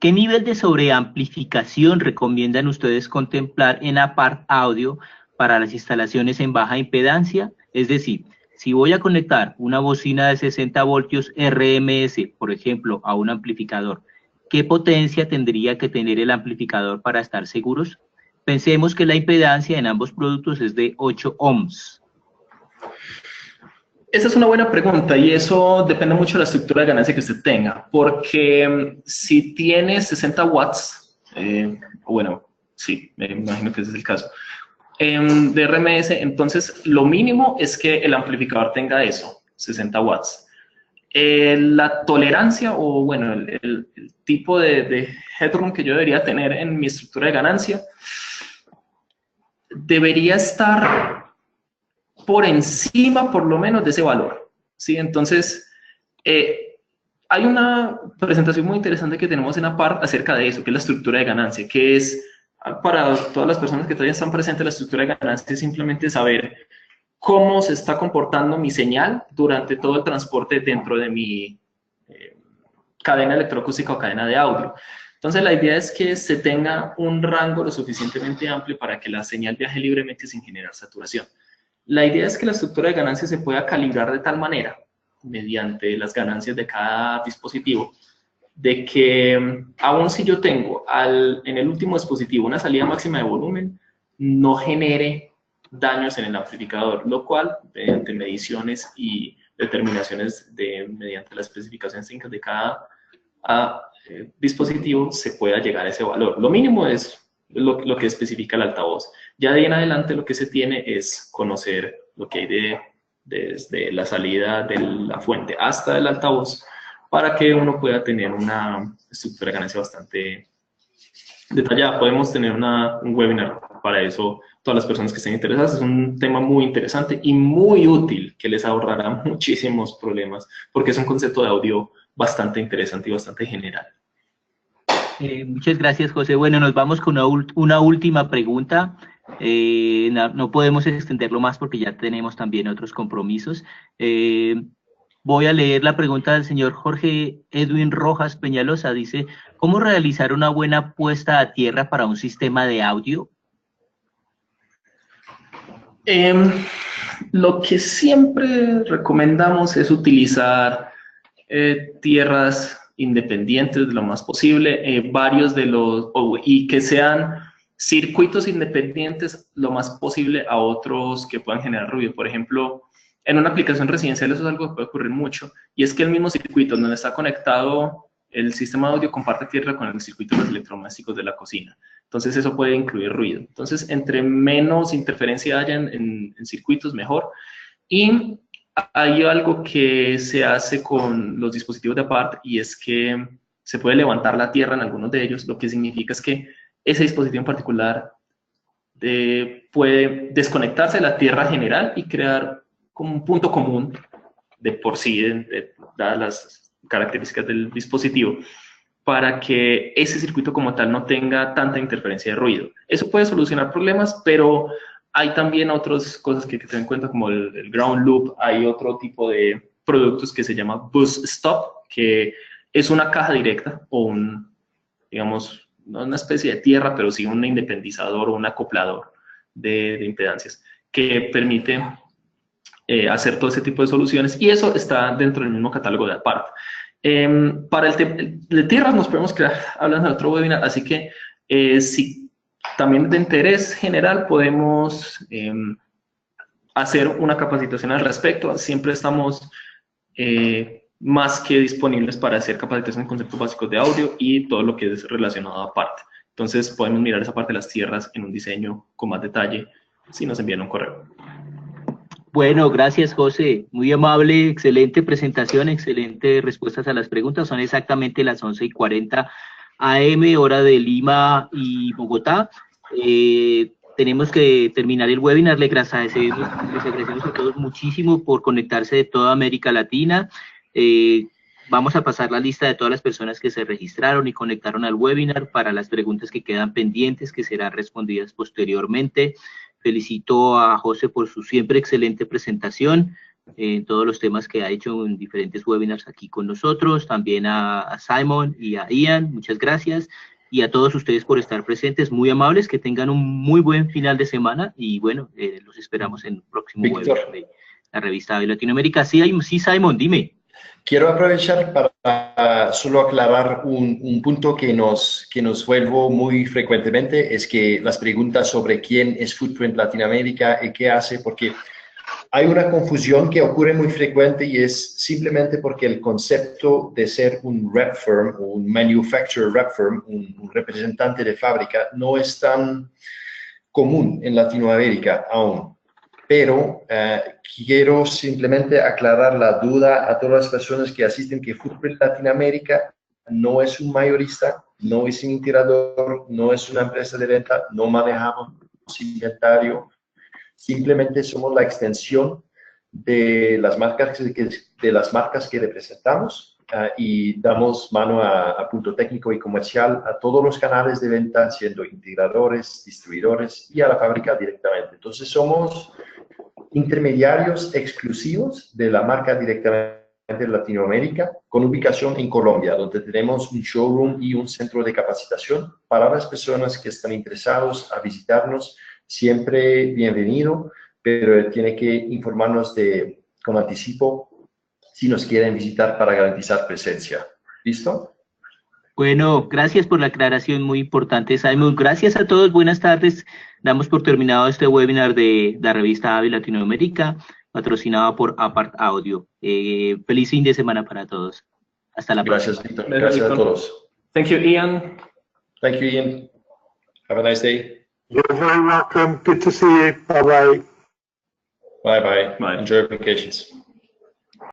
¿qué nivel de sobreamplificación recomiendan ustedes contemplar en APART Audio para las instalaciones en baja impedancia? Es decir, si voy a conectar una bocina de 60 voltios RMS, por ejemplo, a un amplificador, ¿qué potencia tendría que tener el amplificador para estar seguros? Pensemos que la impedancia en ambos productos es de 8 ohms.
Esa es una buena pregunta y eso depende mucho de la estructura de ganancia que usted tenga, porque si tiene 60 watts, bueno, sí, me imagino que ese es el caso, de RMS, entonces lo mínimo es que el amplificador tenga eso, 60 watts. la tolerancia o, bueno, el tipo de headroom que yo debería tener en mi estructura de ganancia debería estar por encima, por lo menos, de ese valor, ¿sí? Entonces, hay una presentación muy interesante que tenemos en APART acerca de eso, que es la estructura de ganancia, que es, para todas las personas que todavía están presentes, la estructura de ganancia es simplemente saber cómo se está comportando mi señal durante todo el transporte dentro de mi cadena electroacústica o cadena de audio. Entonces, la idea es que se tenga un rango lo suficientemente amplio para que la señal viaje libremente sin generar saturación. La idea es que la estructura de ganancias se pueda calibrar de tal manera, mediante las ganancias de cada dispositivo, de que aun si yo tengo en el último dispositivo una salida máxima de volumen, no genere daños en el amplificador, lo cual, mediante mediciones y determinaciones mediante las especificaciones técnicas de cada dispositivo, se pueda llegar a ese valor. Lo mínimo es lo que especifica el altavoz. Ya de ahí en adelante lo que se tiene es conocer lo que hay desde la salida de la fuente hasta el altavoz, para que uno pueda tener una estructura de ganancia bastante detallada. Podemos tener un webinar para eso, todas las personas que estén interesadas. Es un tema muy interesante y muy útil, que les ahorrará muchísimos problemas, porque es un concepto de audio bastante interesante y bastante general.
Muchas gracias, José. Bueno, nos vamos con una última pregunta. No podemos extenderlo más porque ya tenemos también otros compromisos. Voy a leer la pregunta del señor Jorge Edwin Rojas Peñalosa. Dice, ¿cómo realizar una buena puesta a tierra para un sistema de audio?
Lo que siempre recomendamos es utilizar tierras independientes de lo más posible, y que sean circuitos independientes lo más posible a otros que puedan generar ruido. Por ejemplo, en una aplicación residencial eso es algo que puede ocurrir mucho, y es que el mismo circuito donde está conectado el sistema de audio comparte tierra con el circuito de los electrodomésticos de la cocina. Entonces eso puede incluir ruido. Entonces, entre menos interferencia haya en circuitos, mejor. Y hay algo que se hace con los dispositivos de APART, y es que se puede levantar la tierra en algunos de ellos, lo que significa es que ese dispositivo en particular puede desconectarse de la tierra general y crear como un punto común de por sí, dadas las características del dispositivo, para que ese circuito como tal no tenga tanta interferencia de ruido. Eso puede solucionar problemas, pero hay también otras cosas que hay que tener en cuenta, como el ground loop. Hay otro tipo de productos que se llama bus stop, que es una caja directa o digamos, no una especie de tierra, pero sí un independizador o un acoplador de impedancias, que permite hacer todo ese tipo de soluciones, y eso está dentro del mismo catálogo de APART. Para el de tierras nos podemos quedar hablando de otro webinar, así que si también de interés general podemos hacer una capacitación al respecto. Siempre estamos más que disponibles para hacer capacitación en conceptos básicos de audio y todo lo que es relacionado a APART. Entonces podemos mirar esa parte de las tierras en un diseño con más detalle si nos envían un correo.
Bueno, gracias, José. Muy amable, excelente presentación, excelente respuestas a las preguntas. Son exactamente las 11:40 AM, hora de Lima y Bogotá. Tenemos que terminar el webinar. Les agradecemos a todos muchísimo por conectarse de toda América Latina. Vamos a pasar la lista de todas las personas que se registraron y conectaron al webinar para las preguntas que quedan pendientes, que serán respondidas posteriormente. Felicito a José por su siempre excelente presentación en todos los temas que ha hecho en diferentes webinars aquí con nosotros. También a Simon y a Ian, muchas gracias. Y a todos ustedes por estar presentes, muy amables, que tengan un muy buen final de semana. Y bueno, los esperamos en el próximo webinar de la revista de Latinoamérica. Sí, Simon, dime.
Quiero aprovechar para solo aclarar un punto que nos vuelvo muy frecuentemente, es que las preguntas sobre quién es Footprint Latinoamérica y qué hace, porque hay una confusión que ocurre muy frecuente, y es simplemente porque el concepto de ser un rep firm o un manufacturer rep firm, un representante de fábrica, no es tan común en Latinoamérica aún. pero quiero simplemente aclarar la duda a todas las personas que asisten que Footprint Latinoamérica no es un mayorista, no es un integrador, no es una empresa de venta, no manejamos inventario, simplemente somos la extensión de las marcas que representamos y damos mano a punto técnico y comercial a todos los canales de venta, siendo integradores, distribuidores y a la fábrica directamente. Entonces somos intermediarios exclusivos de la marca directamente de Latinoamérica, con ubicación en Colombia, donde tenemos un showroom y un centro de capacitación para las personas que están interesados a visitarnos. Siempre bienvenido, pero tiene que informarnos con anticipo si nos quieren visitar para garantizar presencia. ¿Listo?
Bueno, gracias por la aclaración, muy importante, Simon. Gracias a todos, buenas tardes. Damos por terminado este webinar de la revista AVE Latinoamérica, patrocinado por Apart Audio. Feliz fin de semana para todos. Hasta la próxima.
Gracias, Víctor. Gracias a todos.
Thank you, Ian.
Thank you, Ian. Have a nice day.
You're very welcome. Good to see you. Bye-bye.
Bye-bye.
Bye.
Enjoy your vacations.